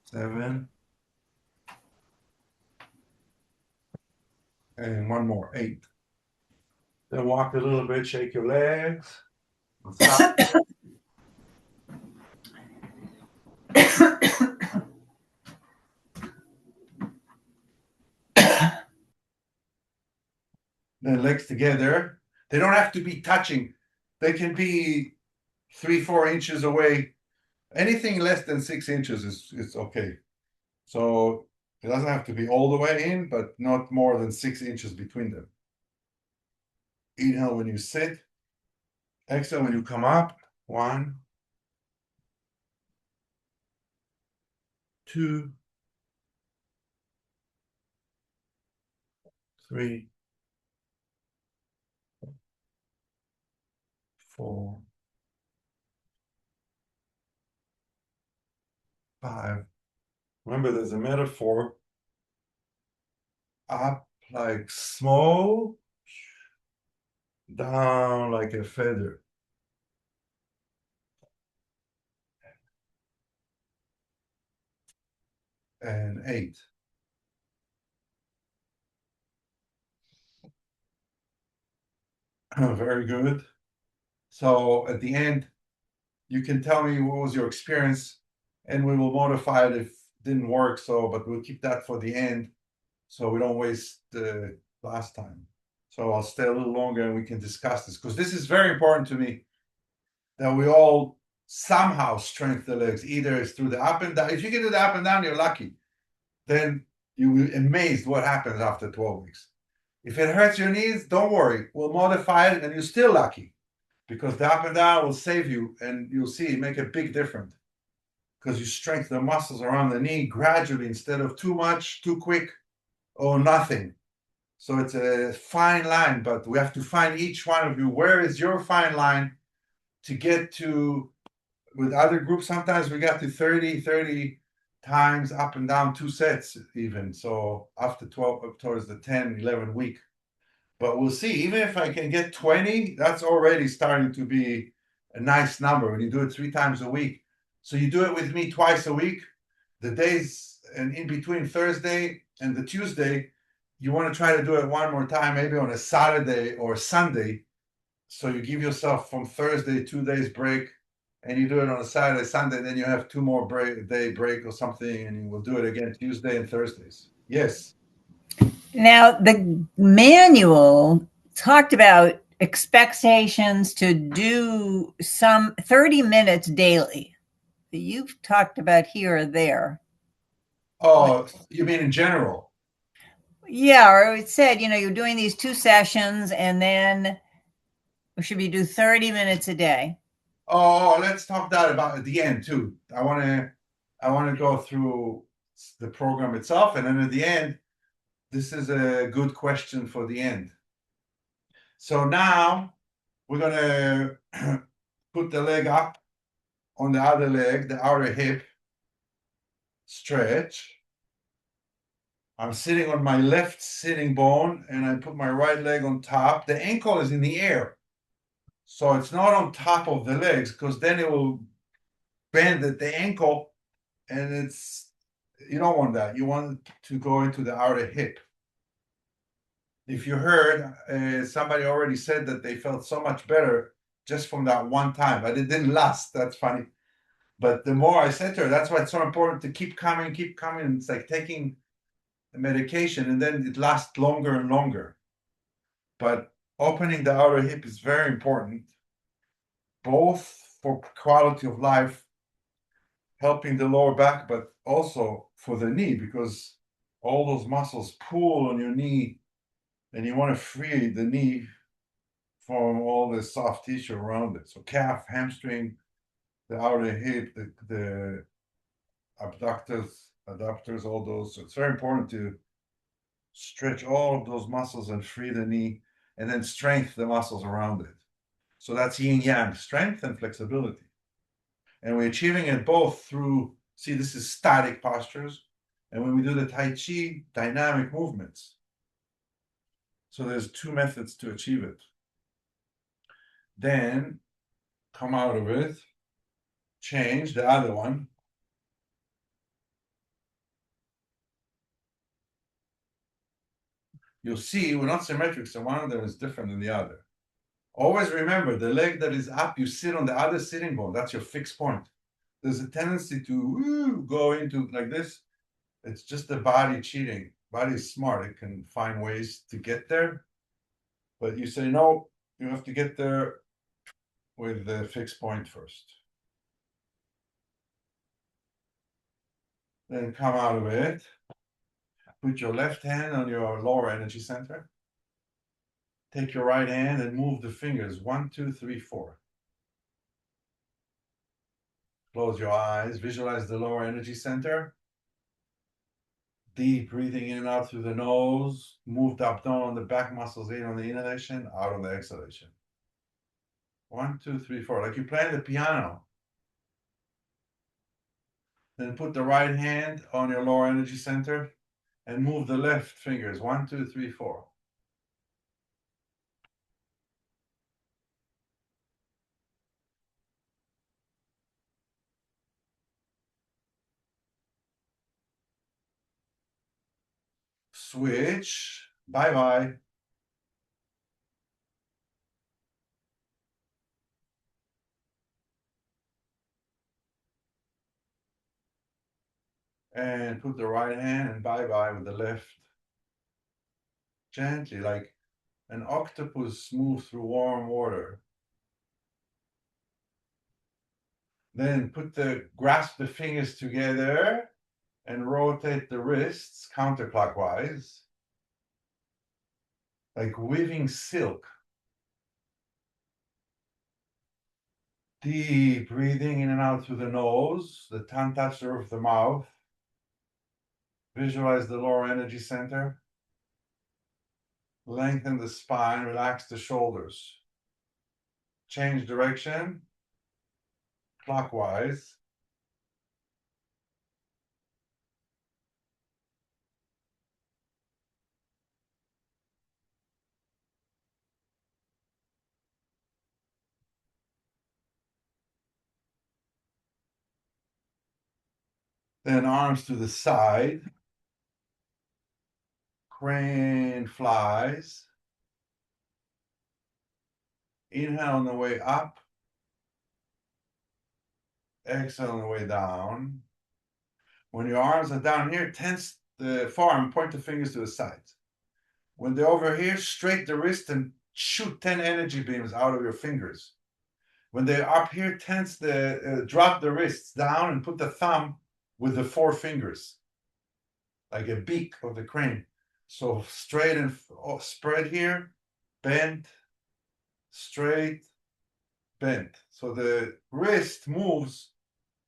7. And one more, 8. Then walk a little bit, shake your legs. Stop. Then legs together. They don't have to be touching. They can be 3-4 inches away. Anything less than 6 inches is okay. So it doesn't have to be all the way in, but not more than 6 inches between them. Inhale when you sit. Exhale when you come up. 1, 2, 3, 4, 5. Remember, there's a metaphor. Up like smoke, down like a feather. And 8. Very good. So at the end, you can tell me what was your experience, and we will modify it if it didn't work. So, but we'll keep that for the end, so we don't waste the last time. So I'll stay a little longer and we can discuss this because this is very important to me that we all somehow strengthen the legs. Either it's through the up and down. If you can do the up and down, you're lucky. Then you will be amazed what happens after 12 weeks. If it hurts your knees, don't worry. We'll modify it and you're still lucky because the up and down will save you and you'll see it make a big difference because you strengthen the muscles around the knee gradually instead of too much, too quick, or nothing. So it's a fine line, but we have to find each one of you. Where is your fine line to get to? With other groups, sometimes we got to 30 times up and down 2 sets even. So after 12, up towards the 10, 11 week. But we'll see. Even if I can get 20, that's already starting to be a nice number when you do it 3 times a week. So you do it with me twice a week. The days and in between Thursday and the Tuesday, you want to try to do it one more time, maybe on a Saturday or Sunday. So you give yourself from Thursday 2 days break, and you do it on a Saturday, Sunday, then you have 2 more day break or something, and you will do it again Tuesday and Thursdays. Yes. Now, the manual talked about expectations to do some 30 minutes daily. You've talked about here or there. Oh, you mean in general? Yeah, or it said, you're doing these 2 sessions and then should we do 30 minutes a day? Oh, let's talk that about at the end too. I want to go through the program itself, and then at the end, this is a good question for the end. So now we're gonna put the leg up on the other leg, the outer hip. Stretch. I'm sitting on my left sitting bone, and I put my right leg on top. The ankle is in the air, so it's not on top of the legs because then it will bend at the ankle, and you don't want that. You want to go into the outer hip. if you heard, somebody already said that they felt so much better just from that one time, but it didn't last. That's funny. But the more I said to her, that's why it's so important to keep coming, keep coming. It's like taking a medication, and then it lasts longer and longer. But opening the outer hip is very important, both for quality of life, helping the lower back, but also for the knee, because all those muscles pull on your knee, and you want to free the knee from all the soft tissue around it. So calf, hamstring, the outer hip, the abductors, adductors, all those. So it's very important to stretch all of those muscles and free the knee, and then strengthen the muscles around it. So that's yin yang, strength and flexibility. And we're achieving it both through, see, this is static postures. And when we do the Tai Chi, dynamic movements. So there's two methods to achieve it. Then come out of it, change the other one. You'll see we're not symmetric, so one of them is different than the other. Always remember, the leg that is up, you sit on the other sitting bone. That's your fixed point. There's a tendency to go into like this. It's just the body cheating. Body is smart. It can find ways to get there. But you say, no, you have to get there with the fixed point first. Then come out of it. Put your left hand on your lower energy center. Take your right hand and move the fingers. 1, 2, 3, 4. Close your eyes. Visualize the lower energy center. Deep breathing in and out through the nose. Move the abdomen, the back muscles in on the inhalation, out on the exhalation. 1, 2, 3, 4. Like you're playing the piano. Then put the right hand on your lower energy center and move the left fingers. 1, 2, 3, 4. Switch. Bye-bye. And put the right hand and bye-bye with the left. Gently, like an octopus moves through warm water. Then grasp the fingers together and rotate the wrists counterclockwise, like weaving silk. Deep breathing in and out through the nose, the tongue touches the roof of the mouth. Visualize the lower energy center. Lengthen the spine, relax the shoulders. Change direction, clockwise. Then arms to the side. Crane flies. Inhale on the way up. Exhale on the way down. When your arms are down here, tense the forearm, point the fingers to the sides. When they're over here, straight the wrist and shoot 10 energy beams out of your fingers. When they're up here, tense drop the wrists down and put the thumb with the 4 fingers, like a beak of the crane. So straight and spread here, bent, straight, bent. So the wrist moves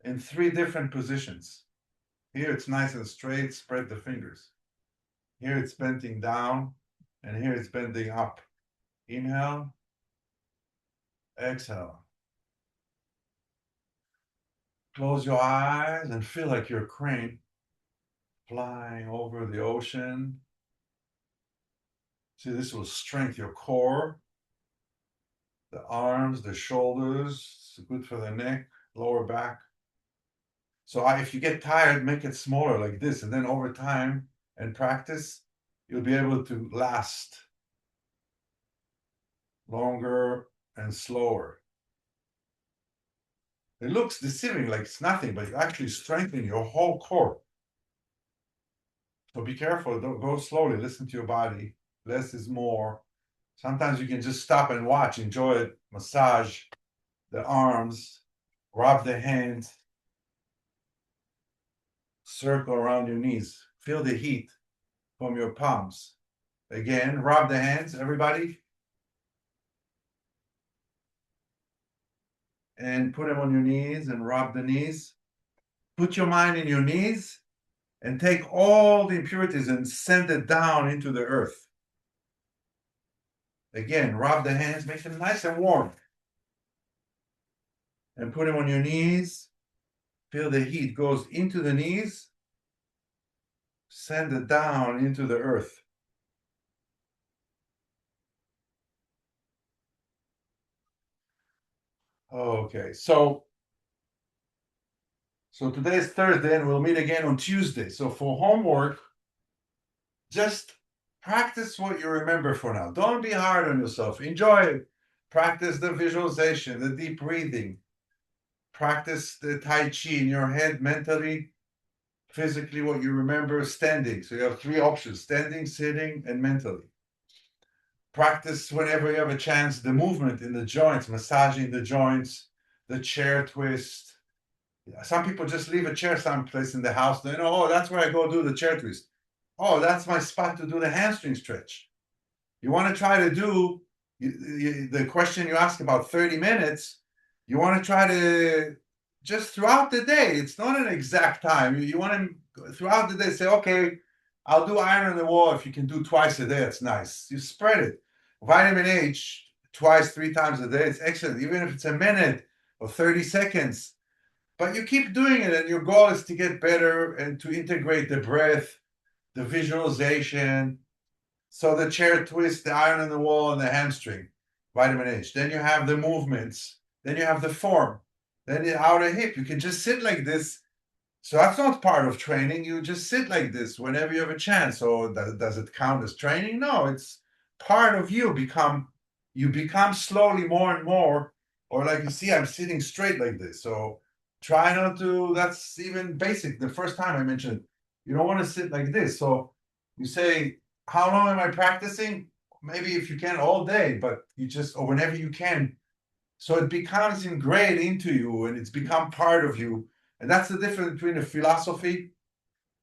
in 3 different positions. Here it's nice and straight, spread the fingers. Here it's bending down, and here it's bending up. Inhale, exhale. Close your eyes and feel like you're a crane flying over the ocean. See, this will strengthen your core, the arms, the shoulders. It's good for the neck, lower back. So if you get tired, make it smaller like this. And then over time and practice, you'll be able to last longer, and slower. It looks deceiving like it's nothing, but you actually strengthen your whole core. So be careful, don't go slowly, listen to your body. Less is more. Sometimes you can just stop and watch, enjoy it, massage the arms, rub the hands, circle around your knees. Feel the heat from your palms. Again, rub the hands, everybody. And put them on your knees and rub the knees. Put your mind in your knees and take all the impurities and send it down into the earth. Again, rub the hands, make them nice and warm. And put them on your knees. Feel the heat goes into the knees. Send it down into the earth. Okay, so today is Thursday and we'll meet again on Tuesday. So for homework, just practice what you remember for now. Don't be hard on yourself. Enjoy it. Practice the visualization, the deep breathing. Practice the Tai Chi in your head mentally, physically, what you remember, standing. So you have three options: standing, sitting, and mentally. Practice whenever you have a chance the movement in the joints, massaging the joints, the chair twist. Some people just leave a chair someplace in the house. They know, oh, that's where I go do the chair twist. Oh, that's my spot to do the hamstring stretch. You want to try to do the question you asked about 30 minutes. You want to try to just throughout the day. It's not an exact time. You want to throughout the day say, okay, I'll do iron on the wall. If you can do twice a day, it's nice. You spread it. Vitamin H twice, 3 times a day. It's excellent, even if it's a minute or 30 seconds. But you keep doing it, and your goal is to get better and to integrate the breath, the visualization. So the chair twist, the iron on the wall, and the hamstring, vitamin H. Then you have the movements. Then you have the form. Then the outer hip. You can just sit like this. So that's not part of training. You just sit like this whenever you have a chance. So does it count as training? No, it's part of you. You become slowly more and more. Or like you see, I'm sitting straight like this. So try not to. That's even basic. The first time I mentioned, you don't want to sit like this. So you say, how long am I practicing? Maybe if you can all day, but you just, or whenever you can. So it becomes ingrained into you and it's become part of you. And that's the difference between a philosophy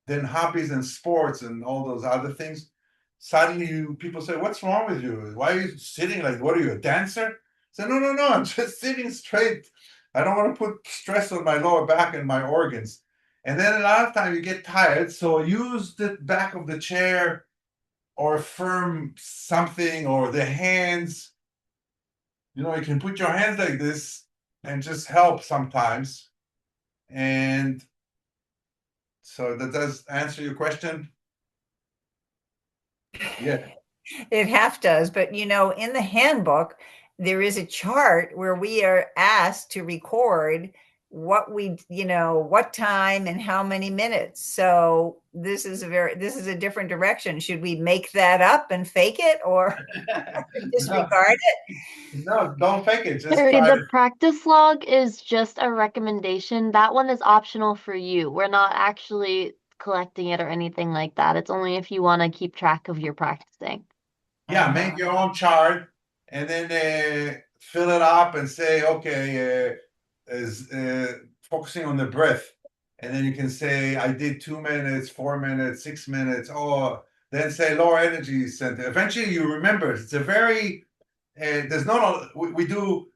than hobbies and sports and all those other things. Suddenly people say, what's wrong with you? Why are you sitting like, what are you, a dancer? I say, no, I'm just sitting straight. I don't want to put stress on my lower back and my organs. And then a lot of time you get tired. So use the back of the chair or firm something or the hands. You can put your hands like this and just help sometimes. And so that does answer your question. Yeah. It half does, but in the handbook, there is a chart where we are asked to record what what time and how many minutes. So this is a different direction. Should we make that up and fake it or disregard it? No, don't fake it. Just Terry, try the to. practice log is just a recommendation. That one is optional for you. We're not actually collecting it or anything like that. It's only if you want to keep track of your practicing. Yeah, make your own chart and then fill it up and say, okay, is focusing on the breath. And then you can say, I did 2 minutes, 4 minutes, 6 minutes, or then say lower energy center. Eventually you remember it's a very, there's not, we do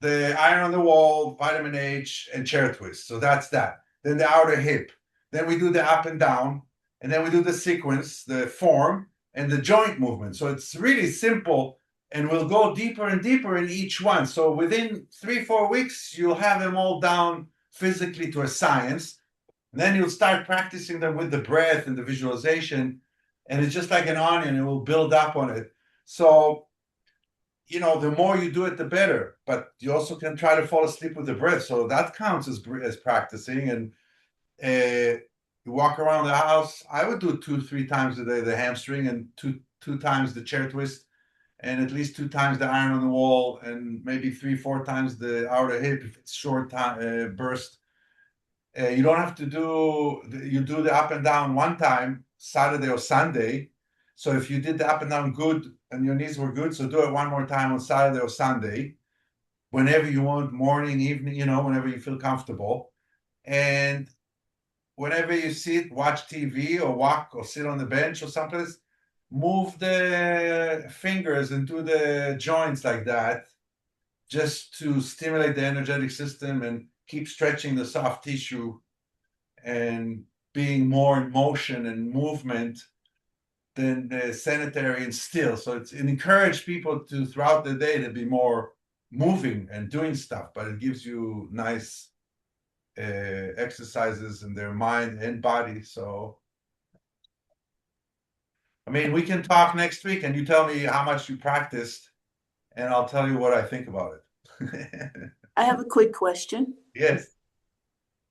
the iron on the wall, vitamin H, and chair twist. So that's that. Then the outer hip. Then we do the up and down. And then we do the sequence, the form, and the joint movement. So it's really simple. And we'll go deeper and deeper in each one. So within 3-4 weeks, you'll have them all down physically to a science. And then you'll start practicing them with the breath and the visualization. And it's just like an onion, it will build up on it. So the more you do it, the better. But you also can try to fall asleep with the breath. So that counts as practicing. And you walk around the house. I would do 2-3 times a day the hamstring and two times the chair twist. and at least 2 times the iron on the wall, and maybe 3-4 times the outer hip if it's short time burst. You don't have to you do the up and down 1 time, Saturday or Sunday. So if you did the up and down good and your knees were good, so do it 1 more time on Saturday or Sunday, whenever you want, morning, evening, whenever you feel comfortable. And whenever you sit, watch TV or walk or sit on the bench or someplace, move the fingers and do the joints like that, just to stimulate the energetic system and keep stretching the soft tissue and being more in motion and movement than the sedentary and still. So it encourages people to, throughout the day, to be more moving and doing stuff, but it gives you nice exercises in their mind and body. So, I mean, we can talk next week and you tell me how much you practiced and I'll tell you what I think about it. I have a quick question. Yes.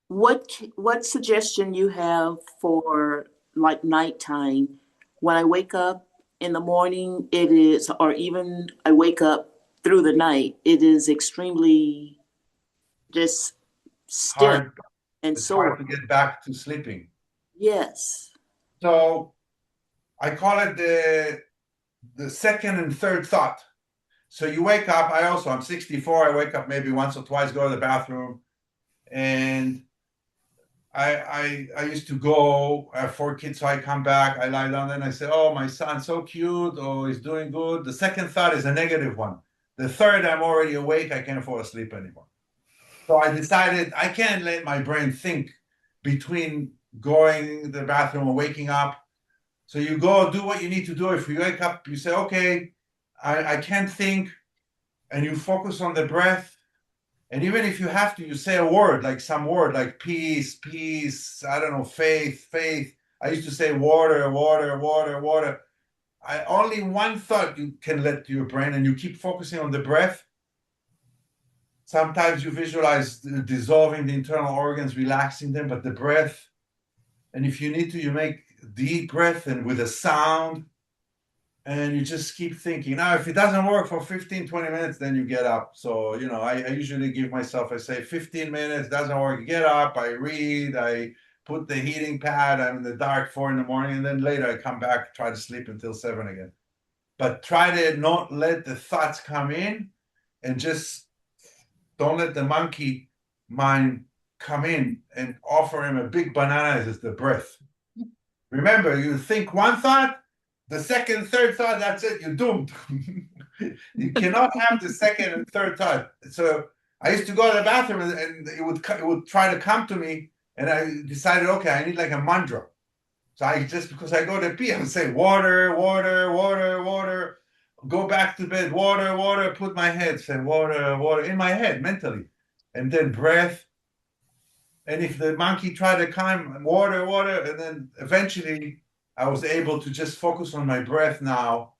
What suggestion you have for like nighttime? When I wake up in the morning, it is, or even I wake up through the night, it is extremely just still Hard. and It's sore. hard to get back to sleeping. Yes. So I call it the second and third thought. So you wake up, I'm 64, I wake up maybe once or twice, go to the bathroom, and I used to go, I have 4 kids, so I come back, I lie down, then I say, oh, my son's so cute, oh, he's doing good. The second thought is a negative one. The third, I'm already awake, I can't fall asleep anymore. So I decided I can't let my brain think between going to the bathroom or waking up. So you go do what you need to do. If you wake up, you say, okay, I can't think, and you focus on the breath. And even if you have to, you say a word, like some word, like peace, peace, I don't know, faith, faith. I used to say water, water, water, water. Only one thought you can let to your brain, and you keep focusing on the breath. Sometimes you visualize dissolving the internal organs, relaxing them, but the breath. And if you need to, you make deep breath and with a sound, and you just keep thinking. Now, if it doesn't work for 15, 20 minutes, then you get up. So, I usually give myself, I say 15 minutes, doesn't work, get up, I read, I put the heating pad, I'm in the dark 4 in the morning, and then later I come back, try to sleep until 7 again. But try to not let the thoughts come in, and just don't let the monkey mind come in and offer him a big banana as the breath. Remember, you think one thought, the second, third thought, that's it, you're doomed. You cannot have the second and third thought. So I used to go to the bathroom and it would try to come to me, and I decided, okay, I need like a mantra. So because I go to pee, I would say water, water, water, water, go back to bed, water, water, put my head, say water, water, in my head, mentally. And then breath. And if the monkey tried to climb, water, water, and then eventually I was able to just focus on my breath now.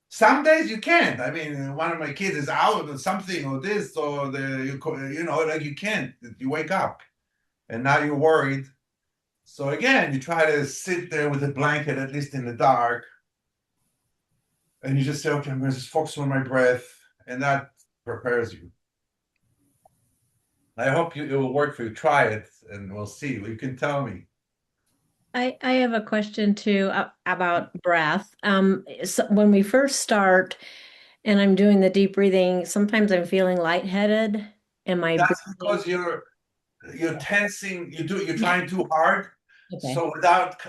Some days you can't. I mean, one of my kids is out or something or this or like you can't. You wake up and now you're worried. So again, you try to sit there with a blanket, at least in the dark, and you just say, okay, I'm going to just focus on my breath, and that prepares you. I hope it will work for you. Try it, and we'll see. You can tell me. I have a question too about breath. So when we first start and I'm doing the deep breathing, sometimes I'm feeling lightheaded. That's because you're tensing, you're trying too hard. Okay. So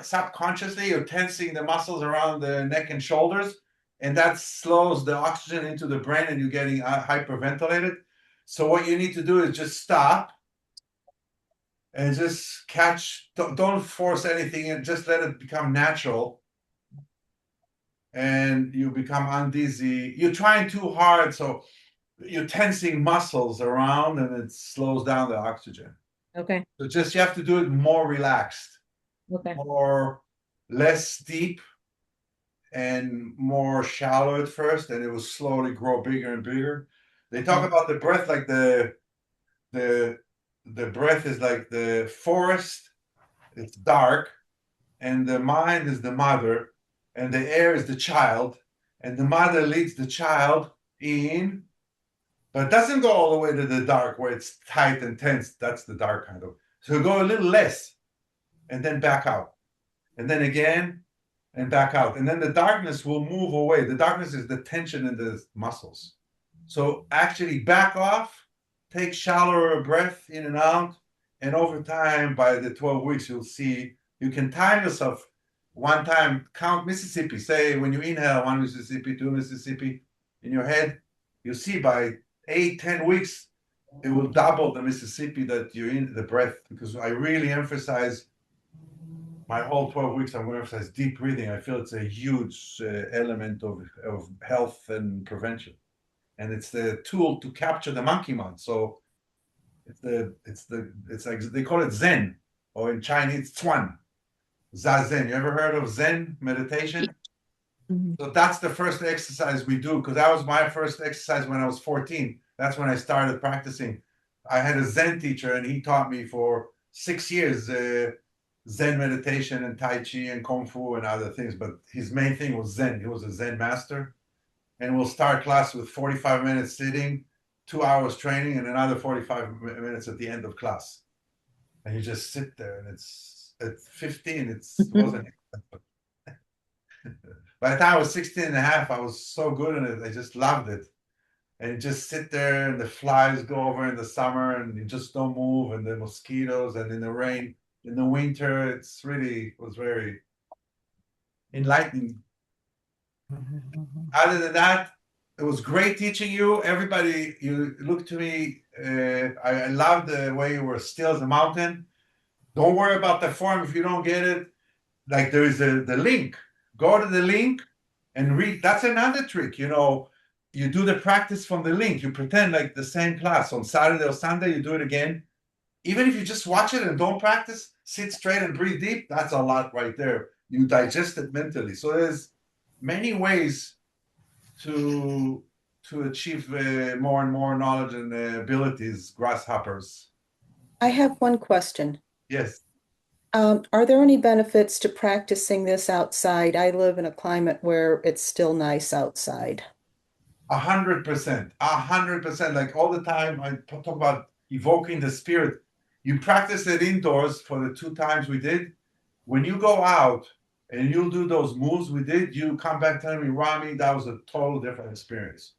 subconsciously, you're tensing the muscles around the neck and shoulders, and that slows the oxygen into the brain, and you're getting hyperventilated. So what you need to do is just stop and just catch, don't force anything, and just let it become natural. And you become undizzy. You're trying too hard, so you're tensing muscles around, and it slows down the oxygen. Okay. So you have to do it more relaxed, Okay. more less deep, and more shallow at first, and it will slowly grow bigger and bigger. They talk about the breath like the breath is like the forest. It's dark, and the mind is the mother, and the air is the child, and the mother leads the child in, but it doesn't go all the way to the dark where it's tight and tense. That's the dark kind of. So go a little less, and then back out, and then again, and back out, and then the darkness will move away. The darkness is the tension in the muscles. So actually back off, take shallower breath in and out, and over time, by the 12 weeks, you'll see you can time yourself. One time, count Mississippi. Say when you inhale 1 Mississippi, 2 Mississippi in your head, you see by 8-10 weeks, it will double the Mississippi that you're in, the breath, because I really emphasize my whole 12 weeks, I'm going to emphasize deep breathing. I feel it's a huge element of health and prevention. And it's the tool to capture the monkey mind. So it's like they call it Zen, or in Chinese, Chuan, Zazen. You ever heard of Zen meditation? So that's the first exercise we do, because that was my first exercise when I was 14. That's when I started practicing. I had a Zen teacher, and he taught me for 6 years Zen meditation and Tai Chi and Kung Fu and other things. But his main thing was Zen. He was a Zen master. And we'll start class with 45 minutes sitting, 2 hours training, and another 45 minutes at the end of class. And you just sit there, and it's at 15, it wasn't. By the time I was 16 and a half, I was so good in it. I just loved it. And you just sit there, and the flies go over in the summer, and you just don't move, and the mosquitoes, and in the rain, in the winter, it was very enlightening. Other than that, it was great teaching you. Everybody, you look to me, I love the way you were still as a mountain. Don't worry about the form if you don't get it. Like there is the link. Go to the link and read. That's another trick. You do the practice from the link. You pretend like the same class. On Saturday or Sunday, you do it again. Even if you just watch it and don't practice, sit straight and breathe deep, that's a lot right there. You digest it mentally. So there's many ways to achieve more and more knowledge and abilities, grasshoppers. I have one question. Yes. Are there any benefits to practicing this outside? I live in a climate where it's still nice outside. 100%. 100%. Like all the time, I talk about evoking the spirit. You practice it indoors for the 2 times we did. When you go out and you'll do those moves we did, you come back telling me, Rami, that was a total different experience.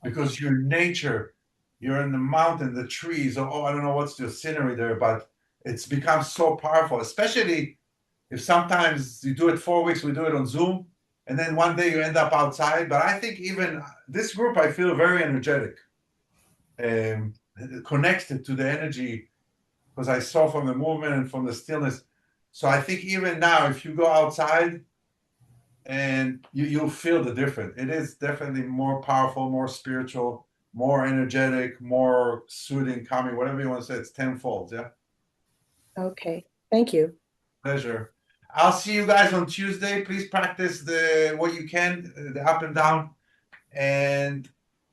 Because your nature, you're in the mountain, the trees, I don't know what's the scenery there, but it's become so powerful, especially if sometimes you do it 4 weeks, we do it on Zoom, and then one day you end up outside. But I think even this group, I feel very energetic, connected to the energy, because I saw from the movement and from the stillness. So I think even now, if you go outside, and you'll feel the difference. It is definitely more powerful, more spiritual, more energetic, more soothing, calming, whatever you want to say. It's tenfold, yeah? Okay, thank you. Pleasure. I'll see you guys on Tuesday. Please practice what you can, the up and down. And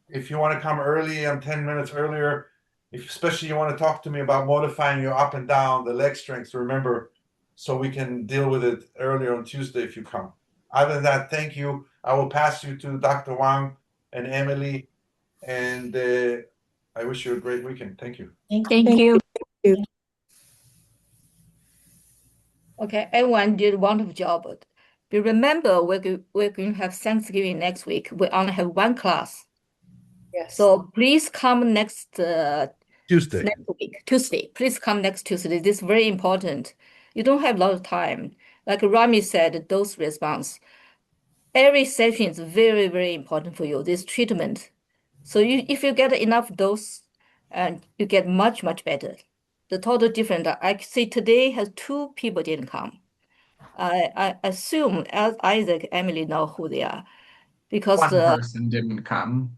if you want to come early, I'm 10 minutes earlier. If especially you want to talk to me about modifying your up and down, the leg strength, remember, so we can deal with it earlier on Tuesday if you come. Other than that, thank you. I will pass you to Dr. Wang and Emily, and I wish you a great weekend. Thank you. Thank you. Okay, everyone did a wonderful job. But remember, we're going to have Thanksgiving next week. We only have 1 class. Yes. So please come next Tuesday. next week, Tuesday. Please come next Tuesday. This is very important. You don't have a lot of time. Like Rami said, dose response. Every session is very, very important for you, this treatment. So if you get enough dose, and you get much, much better. The total difference, I see today has 2 people didn't come. I assume Isaac, Emily know who they are, because One person didn't come.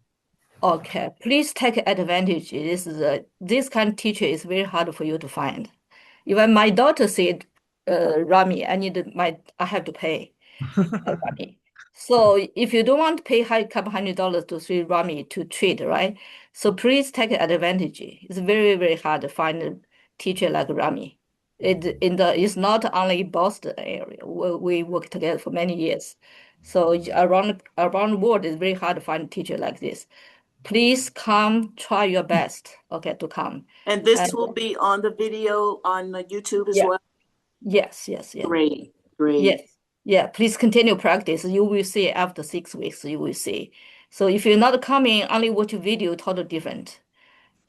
okay, please take advantage. This kind of teacher is very hard for you to find. Even my daughter said, Rami, I have to pay Rami. So if you don't want to pay couple $100 to see Rami to treat, right? So please take advantage. It's very, very hard to find a teacher like Rami. It's not only Boston area. We work together for many years. So around the world, it's very hard to find a teacher like this. Please come, try your best, okay, to come. And this And will be on the video on the YouTube as yeah, well? yes. Great, great. Yes. Yeah, please continue practice. You will see after 6 weeks, you will see. So if you're not coming, only watch video, totally different.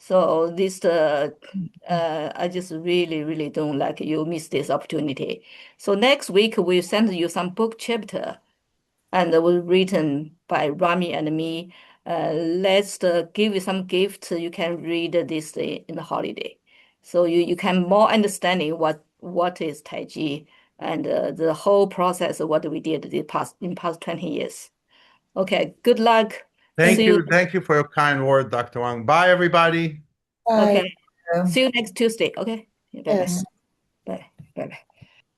So this, I just really don't like you miss this opportunity. So next week we'll send you some book chapter, and was written by Rami and me. Let's give you some gifts. You can read this in the holiday, so you can more understanding what is Tai Chi and the whole process of what we did in past 20 years. Okay, good luck. Thank See you. Thank you for your kind word, Dr. Wang. Bye, everybody. Bye. Okay, see you next Tuesday. Okay, bye Yes. bye. Bye bye.